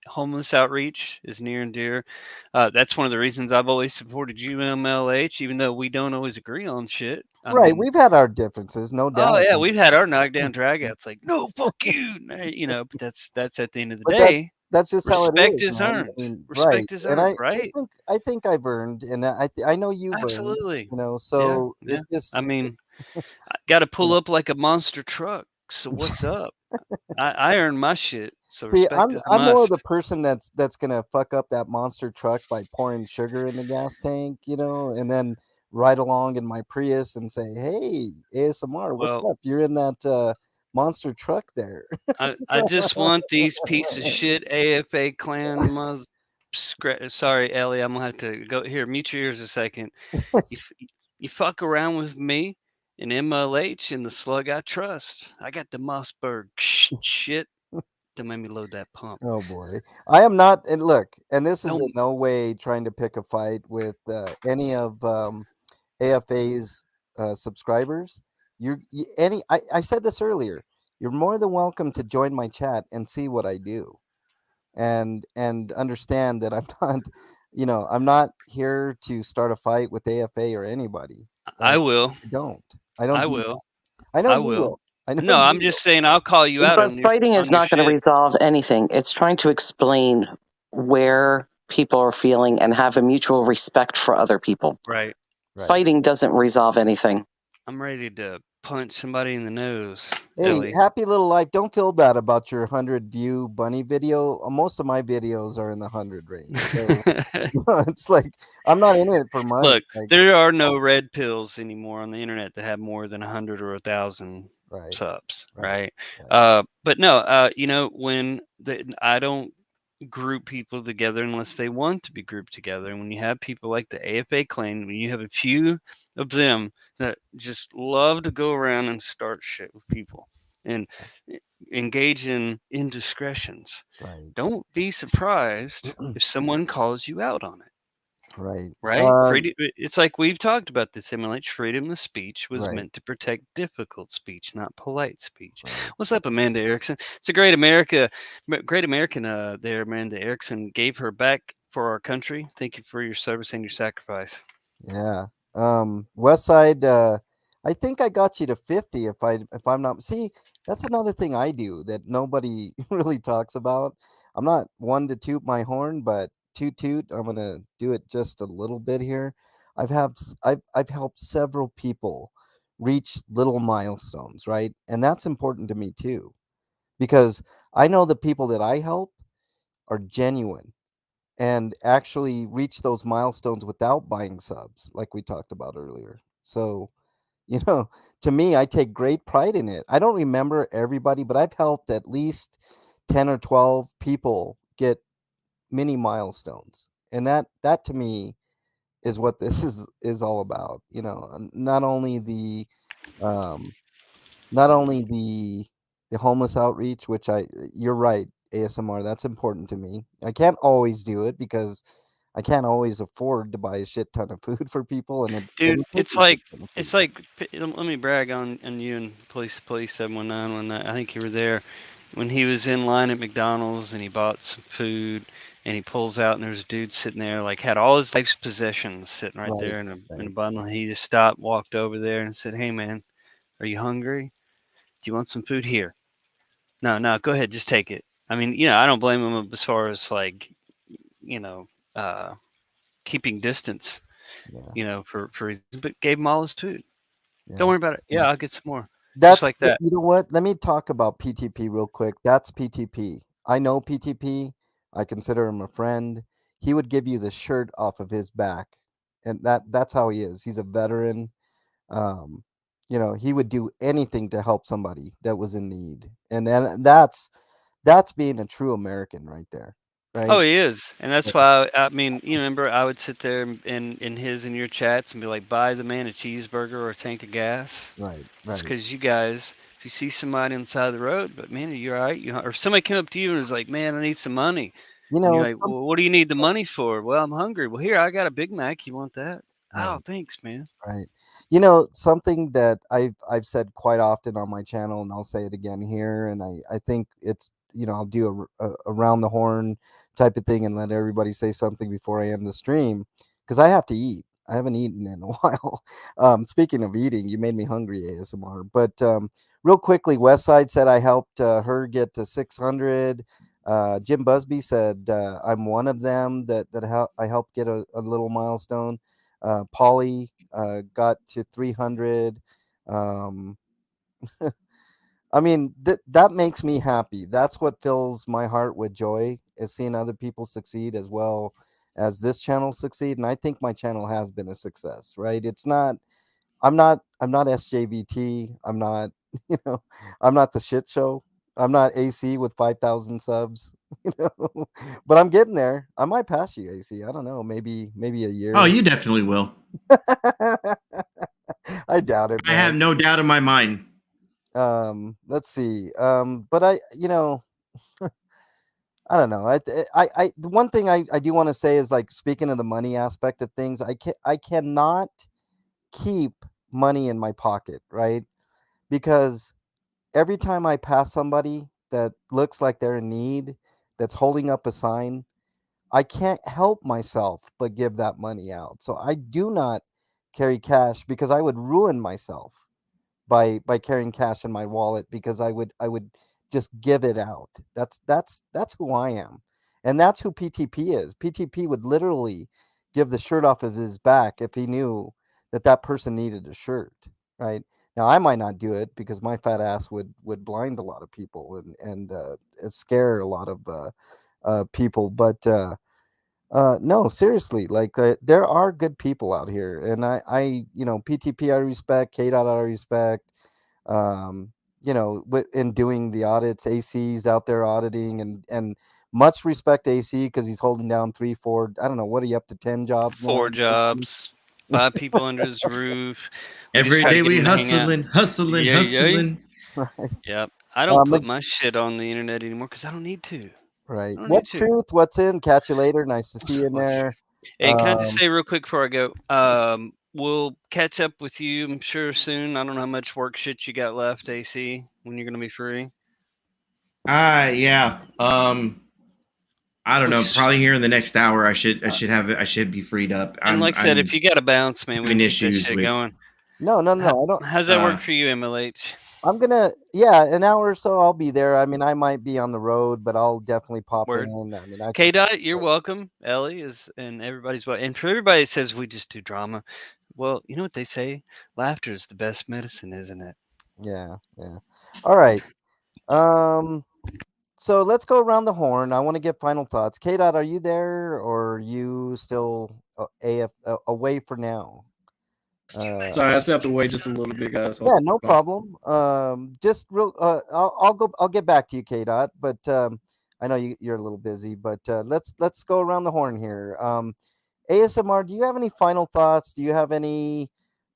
homeless outreach is near and dear. That's one of the reasons I've always supported UMLH, even though we don't always agree on shit. I right, mean, we've had our differences, no doubt. oh yeah, we've had our knockdown dragouts. Like, no, fuck you, you know. But that's at the end of the But day. that's just how it Respect is, is man. earned. I mean, Respect is and earned, right? I think I've earned, and I know you've Absolutely. earned. So Yeah. it just I mean, I got to pull up like a monster truck. So what's up? I earn my shit. So see, respect is a I'm more of must. the person that's gonna fuck up that monster truck by pouring sugar in the gas tank, and then ride along in my Prius and say, "Hey, ASMR, what's Well, up? You're in that monster truck there." I just want these piece of shit AFA clan mother. Sorry, Ellie, I'm gonna have to go here. Mute your ears a second. You fuck around with me and MLH and the slug I trust. I got the Mossberg shit that made me load that pump. Oh boy, I am not. And look, and this is No, in no way trying to pick a fight with any of AFA's subscribers. I said this earlier. You're more than welcome to join my chat and see what I do, and understand that I'm not, I'm not here to start a fight with AFA or anybody. I will. I don't I do will. that. I know I you will. will. I know No, you I'm just saying I'll call you out But on fighting is your not going to shit. resolve anything. It's trying to explain where people are feeling and have a mutual respect for other people. Right. Fighting doesn't resolve anything. I'm ready to punch somebody in the nose. Hey, Ellie. happy little life. Don't feel bad about your 100-view bunny video. Most of my videos are in the 100 range. So it's like I'm not in it for money. Look, there are no red pills anymore on the internet that have more than 100 or 1,000 subs, right? But no, when I don't group people together unless they want to be grouped together. And when you have people like the AFA clan, when you have a few of them that just love to go around and start shit with people and engage in indiscretions, don't be surprised if someone calls you out on it. Right. It's like we've talked about this, MLH. Freedom of speech was meant to protect difficult speech, not polite speech. What's up, Amanda Erickson? It's a great American there, Amanda Erickson. Gave her back for our country. Thank you for your service and your sacrifice. Yeah. West Side, I think I got you to 50 if I'm not. See, that's another thing I do that nobody really talks about. I'm not one to toot my horn, but toot, I'm gonna do it just a little bit here. I've helped several people reach little milestones, right? And that's important to me too, because I know the people that I help are genuine and actually reach those milestones without buying subs, like we talked about earlier. So, to me, I take great pride in it. I don't remember everybody, but I've helped at least 10 or 12 people get mini milestones. And that to me is what this is all about. Not only um the homeless outreach, which you're right, ASMR, that's important to me. I can't always do it because I can't always afford to buy a shit ton of food for people, and Dude, it takes it's a shit like ton of it's food. like let me brag on you and police 719 when I think you were there when he was in line at McDonald's and he bought some food and he pulls out and there's a dude sitting there like had all his life's possessions sitting right there in a bundle. He just stopped, walked over there and said, "Hey man, are you hungry? Do you want some food here?" No, go ahead, just take it. I mean, I don't blame him as far as like, keeping distance, for reasons, but gave him all his food. Yeah. Don't worry about it. Yeah, I'll get some more. That's like that. You know what? Let me talk about PTP real quick. That's PTP. I know PTP. I consider him a friend. He would give you the shirt off of his back, and that's how he is. He's a veteran. Um, he would do anything to help somebody that was in need, and then that's being a true American right there, right? Oh, he is, and that's why I mean, remember I would sit there in his and your chats and be like, buy the man a cheeseburger or a tank of gas, Right, just because you guys, if you see somebody on the side of the road, but man, are you all right? Or if somebody came up to you and was like, man, I need some money, and you're like, Some, well, what do you need the money for? Well, I'm hungry. Well, here, I got a Big Mac. You want that? right. Oh, thanks, man. Right. Something that I've said quite often on my channel, and I'll say it again here, and I think it's, I'll do a around the horn type of thing and let everybody say something before I end the stream, because I have to eat. I haven't eaten in a while. Speaking of eating, you made me hungry, ASMR. But real quickly, Westside said I helped her get to 600. Jim Busby said I'm one of them that I helped get a little milestone. Polly got to 300. Um, I mean, that makes me happy. That's what fills my heart with joy, is seeing other people succeed as well as this channel succeed. And I think my channel has been a success, right? It's not. I'm not SJVT. I'm not. You know. I'm not the shit show. I'm not AC with 5,000 subs. But I'm getting there. I might pass you, AC. I don't know. Maybe a year. Oh, you definitely will. I doubt it, I have man. no doubt in my mind. Let's see. But I don't know. The one thing I do want to say is, like, speaking of the money aspect of things, I cannot keep money in my pocket, right? Because every time I pass somebody that looks like they're in need, that's holding up a sign, I can't help myself but give that money out. So I do not carry cash, because I would ruin myself by carrying cash in my wallet, because I would just give it out. That's who I am. And that's who PTP is. PTP would literally give the shirt off of his back if he knew that person needed a shirt, right? Now I might not do it, because my fat ass would blind a lot of people and scare a lot of people, but no, seriously, like, there are good people out here, and PTP I respect, K dot I respect. Um, in doing the audits, AC's out there auditing, and much respect to AC, because he's holding down 3, 4. I don't know, what are you up to, 10 jobs now? 4 jobs, 5 people under his roof. We just Every try to day get we him to hang out. hustling. Right. Yep. I don't put Mc- my shit on the internet anymore because I don't need to. right. I don't need What's to. truth? What's in? Catch you later. Nice to see you in What's there. truth? And can I just say real quick before I go, we'll catch up with you, I'm sure, soon. I don't know how much work shit you got left, AC, when you're gonna be free. Yeah. I don't know. Which, Probably here in the next hour, I should be freed up. and like I said, if I'm you got to bounce, man, we can having keep that issues shit with. going. No, I don't. How's that work for you, MLH? I'm gonna, yeah, an hour or so I'll be there. I mean, I might be on the road, but I'll definitely pop Word. in. I mean, I K can. Dot, you're welcome. Ellie is, and everybody's welcome. And for everybody that says we just do drama, well, you know what they say? Laughter is the best medicine, isn't it? Yeah, yeah. All right. So let's go around the horn. I want to get final thoughts. K Dot, are you there, or are you still away for now? Sorry, I still have to wait just a little bit, guys. Hold Yeah, no on. problem. Just real. I'll get back to you, K Dot. But I know you're a little busy. But let's go around the horn here. ASMR, do you have any final thoughts? Do you have anything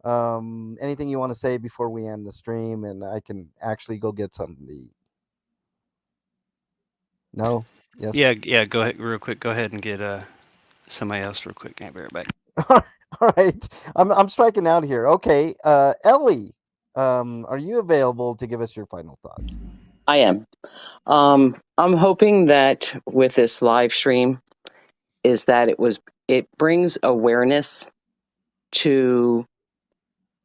you want to say before we end the stream, and I can actually go get something to eat? No. Yes. Yeah. Go ahead, real quick. Go ahead and get somebody else real quick. I'll be right back. All right. I'm striking out here. Okay. Ellie, are you available to give us your final thoughts? I am. I'm hoping that with this live stream is that it brings awareness to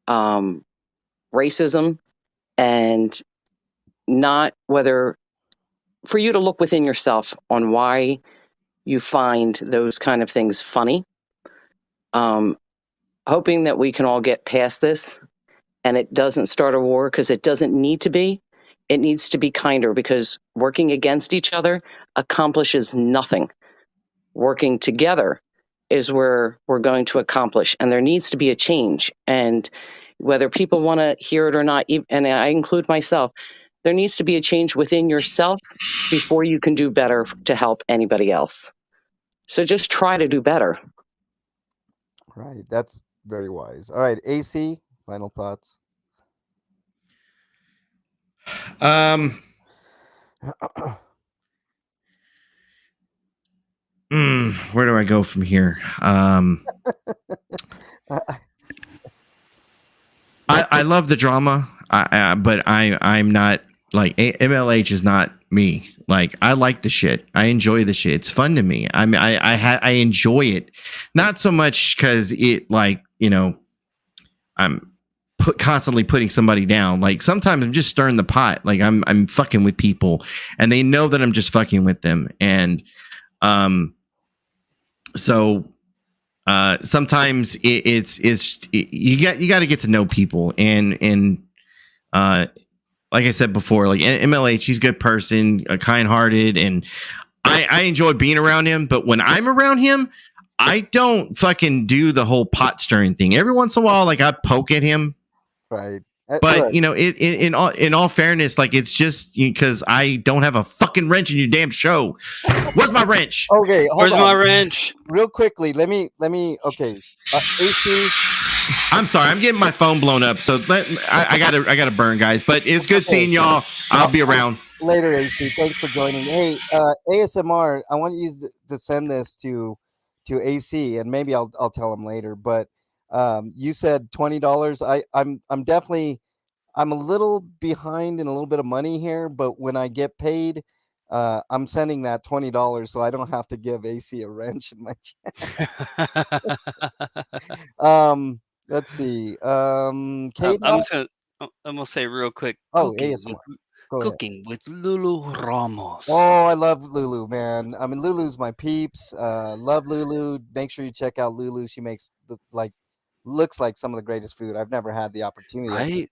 racism, and not whether for you to look within yourself on why you find those kind of things funny. Hoping that we can all get past this and it doesn't start a war because it doesn't need to be. It needs to be kinder, because working against each other accomplishes nothing. Working together is where we're going to accomplish, and there needs to be a change. And whether people want to hear it or not, and I include myself, there needs to be a change within yourself before you can do better to help anybody else. So just try to do better. Right. That's very wise. All right, AC, final thoughts. Um, where do I go from here? I love the drama, but I'm not like MLH is not me. Like, I like the shit. I enjoy the shit. It's fun to me. I enjoy it, not so much because it, like, you know, I'm constantly putting somebody down. Like, sometimes I'm just stirring the pot. Like, I'm fucking with people, and they know that I'm just fucking with them. And so sometimes you got to get to know people, and like I said before, like MLH, he's a good person, kind-hearted, and I enjoy being around him. But when I'm around him, I don't fucking do the whole pot stirring thing. Every once in a while, like, I poke at him, Right. but Look, you know, in all fairness, like, it's just because I don't have a fucking wrench in your damn show. Where's my wrench? okay, hold Where's on. my wrench? Real quickly, let me. Okay, AC. I'm sorry, I'm getting my phone blown up, so I gotta burn, guys. But it's good seeing y'all. I'll be around Later, AC. Thanks for joining. Hey, ASMR. I want you to send this to AC, and maybe I'll tell him later. But you said $20. I'm definitely, I'm a little behind in a little bit of money here, but when I get paid, I'm sending that $20 so I don't have to give AC a wrench in my let's see. K I'm dot. just gonna I'm gonna say real quick, Oh, ASMR. Go ahead. cooking with Lulu Ramos. Oh, I love Lulu, man. I mean, Lulu's my peeps. Love Lulu. Make sure you check out Lulu. She makes looks like some of the greatest food. I've never had the opportunity. Right?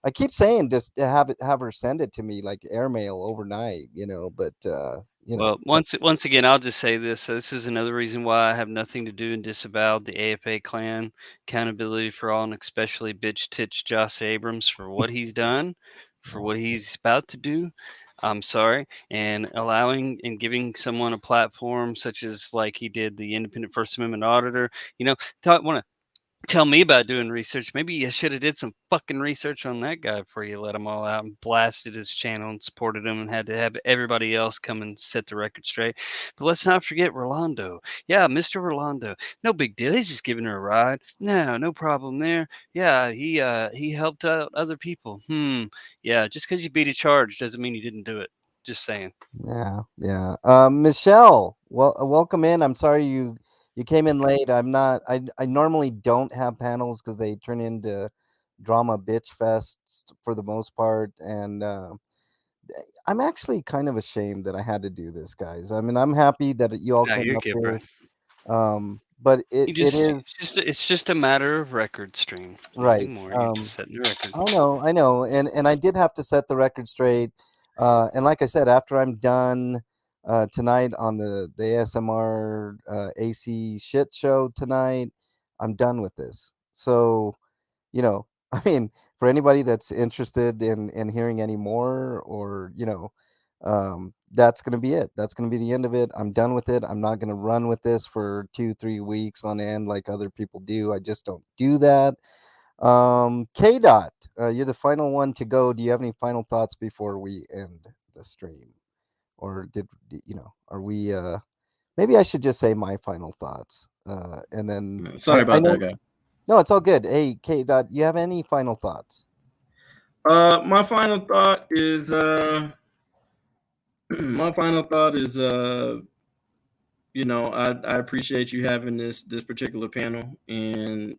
I keep saying just to have her send it to me like airmail overnight, but Well, once again, I'll just say this. This is another reason why I have nothing to do and disavow the AFA clan, accountability for all, and especially bitch titch Josh Abrams for what he's done, for what he's about to do. I'm sorry, and allowing and giving someone a platform such as like he did the independent First Amendment auditor. Want to tell me about doing research. Maybe you should have did some fucking research on that guy before you let him all out and blasted his channel and supported him and had to have everybody else come and set the record straight. But let's not forget Rolando. Yeah, Mr. Rolando. No big deal. He's just giving her a ride. No problem there. Yeah, he helped out other people. Yeah, just because you beat a charge doesn't mean you didn't do it. Just saying. yeah. Michelle, well, welcome in. I'm sorry you came in late. I normally don't have panels because they turn into drama bitch fests for the most part, and I'm actually kind of ashamed that I had to do this, guys. I mean, I'm happy that you all Yeah, came you're up good, here. bro. But You it just is it's just a matter of record stream. right. Nothing more. You're just setting the record. I know, and I did have to set the record straight. And like I said, after I'm done tonight on the ASMR AC shit show tonight, I'm done with this. So, I mean, for anybody that's interested in hearing any more, or that's going to be it. That's going to be the end of it. I'm done with it. I'm not going to run with this for 2-3 weeks on end like other people do. I just don't do that. K dot, you're the final one to go. Do you have any final thoughts before we end the stream, or are we? Maybe I should just say my final thoughts, and then Sorry I about know. that, guy. No, it's all good. Hey, K dot, you have any final thoughts? My final thought is I appreciate you having this particular panel, and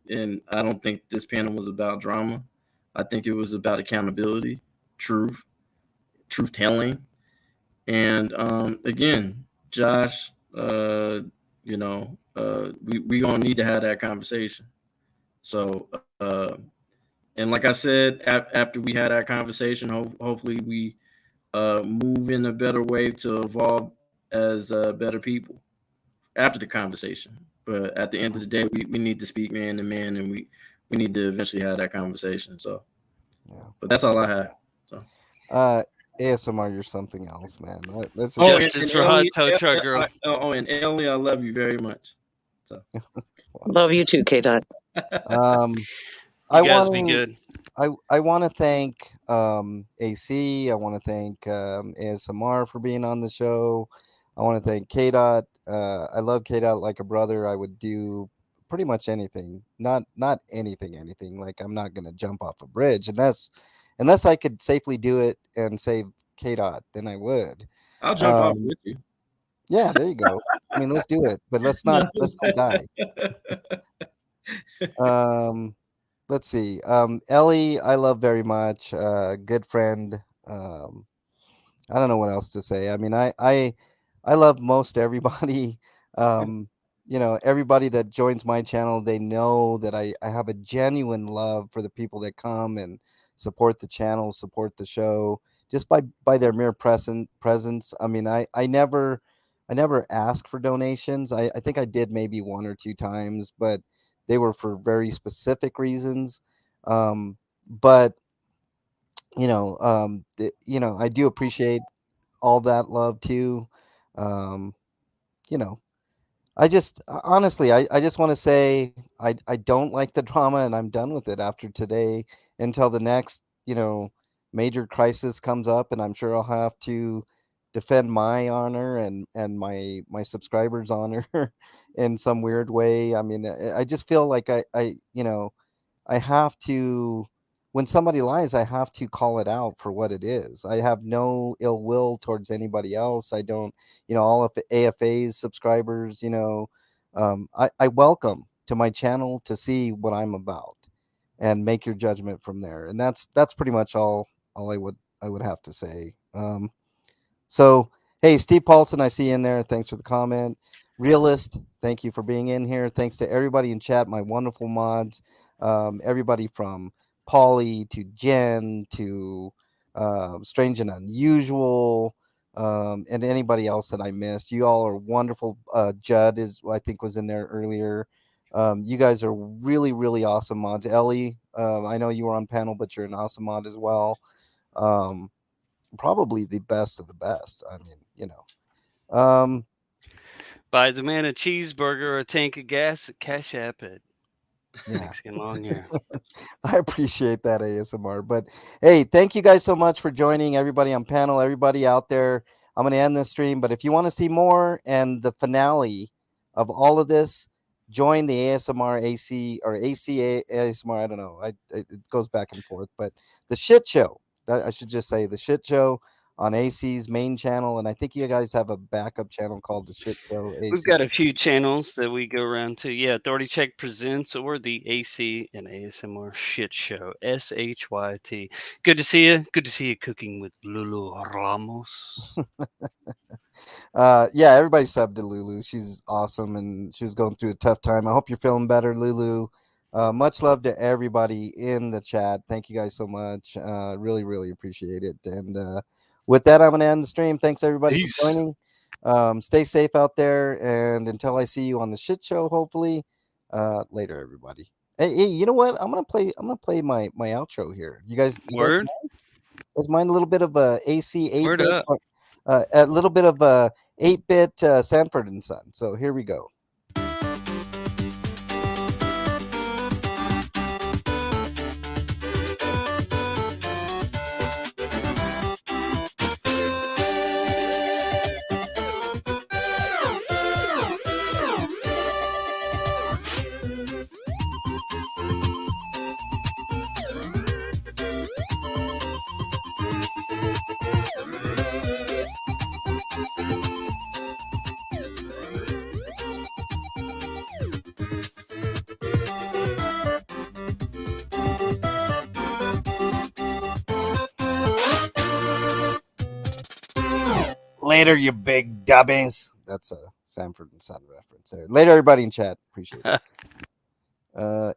I don't think this panel was about drama. I think it was about accountability, truth telling, and again, Josh, we gonna need to have that conversation. So And like I said, after we had that conversation, hopefully we move in a better way to evolve as better people after the conversation. But at the end of the day, we need to speak man to man, and we need to eventually have that conversation. So, Yeah. but that's all I had. So, ASMR, you're something else, man. Let's just Justice for Hot Toe Truck Girl. And Ellie, I love you very much. So, Love you too, K Dot. um, You I guys want be to. good. I want to thank AC. I want to thank ASMR for being on the show. I want to thank KDOT. I love KDOT like a brother. I would do pretty much anything. Not anything. Like I'm not gonna jump off a bridge unless I could safely do it and save KDOT. Then I would. I'll jump off with you. Yeah, there you go. I mean, let's do it, but let's not die. Let's see. Ellie, I love very much. Good friend. Um, I don't know what else to say. I mean, I love most everybody. Um, everybody that joins my channel, they know that I have a genuine love for the people that come and support the channel, support the show, just by their mere presence. I mean, I never ask for donations. I think I did maybe one or two times, but they were for very specific reasons. But I do appreciate all that love too. Um, you know, I just honestly, I just want to say I don't like the drama and I'm done with it after today until the next, major crisis comes up, and I'm sure I'll have to defend my honor and my subscribers' honor in some weird way. I mean, I just feel like I have to, when somebody lies, I have to call it out for what it is. I have no ill will towards anybody else. I don't, all of AFA's subscribers, I welcome to my channel to see what I'm about and make your judgment from there. And that's pretty much all I would have to say. So, hey, Steve Paulson, I see you in there. Thanks for the comment. Realist, thank you for being in here. Thanks to everybody in chat, my wonderful mods, everybody from Polly to Jen to Strange and Unusual, and anybody else that I missed. You all are wonderful. Judd I think was in there earlier. You guys are really, really awesome mods. Ellie, I know you were on panel, but you're an awesome mod as well. Probably the best of the best. I mean, Buy the man a cheeseburger or a tank of gas at Cash App at yeah. Mexican Long Hair. I appreciate that, ASMR. But hey, thank you guys so much for joining, everybody on panel, everybody out there. I'm going to end this stream, but if you want to see more and the finale of all of this, join the ASMR AC or ACA ASMR. I don't know. It goes back and forth, but the shit show. I should just say the shit show on AC's main channel, and I think you guys have a backup channel called the shit show. AC. We've got a few channels that we go around to. Yeah, Authority Check Presents or the AC and ASMR Shit Show. SHYT. Good to see you. Good to see you cooking with Lulu Ramos. Yeah, everybody subbed to Lulu. She's awesome and she was going through a tough time. I hope you're feeling better, Lulu. Much love to everybody in the chat. Thank you guys so much. Really, really appreciate it. And with that, I'm going to end the stream. Thanks everybody Peace. for joining. Stay safe out there. And until I see you on the shit show, hopefully, later, everybody. Hey, you know what? I'm gonna play my outro here. You guys Word. Guys mind a little bit of a AC 8-bit? Word up. A little bit of 8-bit Sanford and Son. So here we go. Later, you big dubbies. That's a Sanford and Son reference there. Later, everybody in chat. Appreciate it. And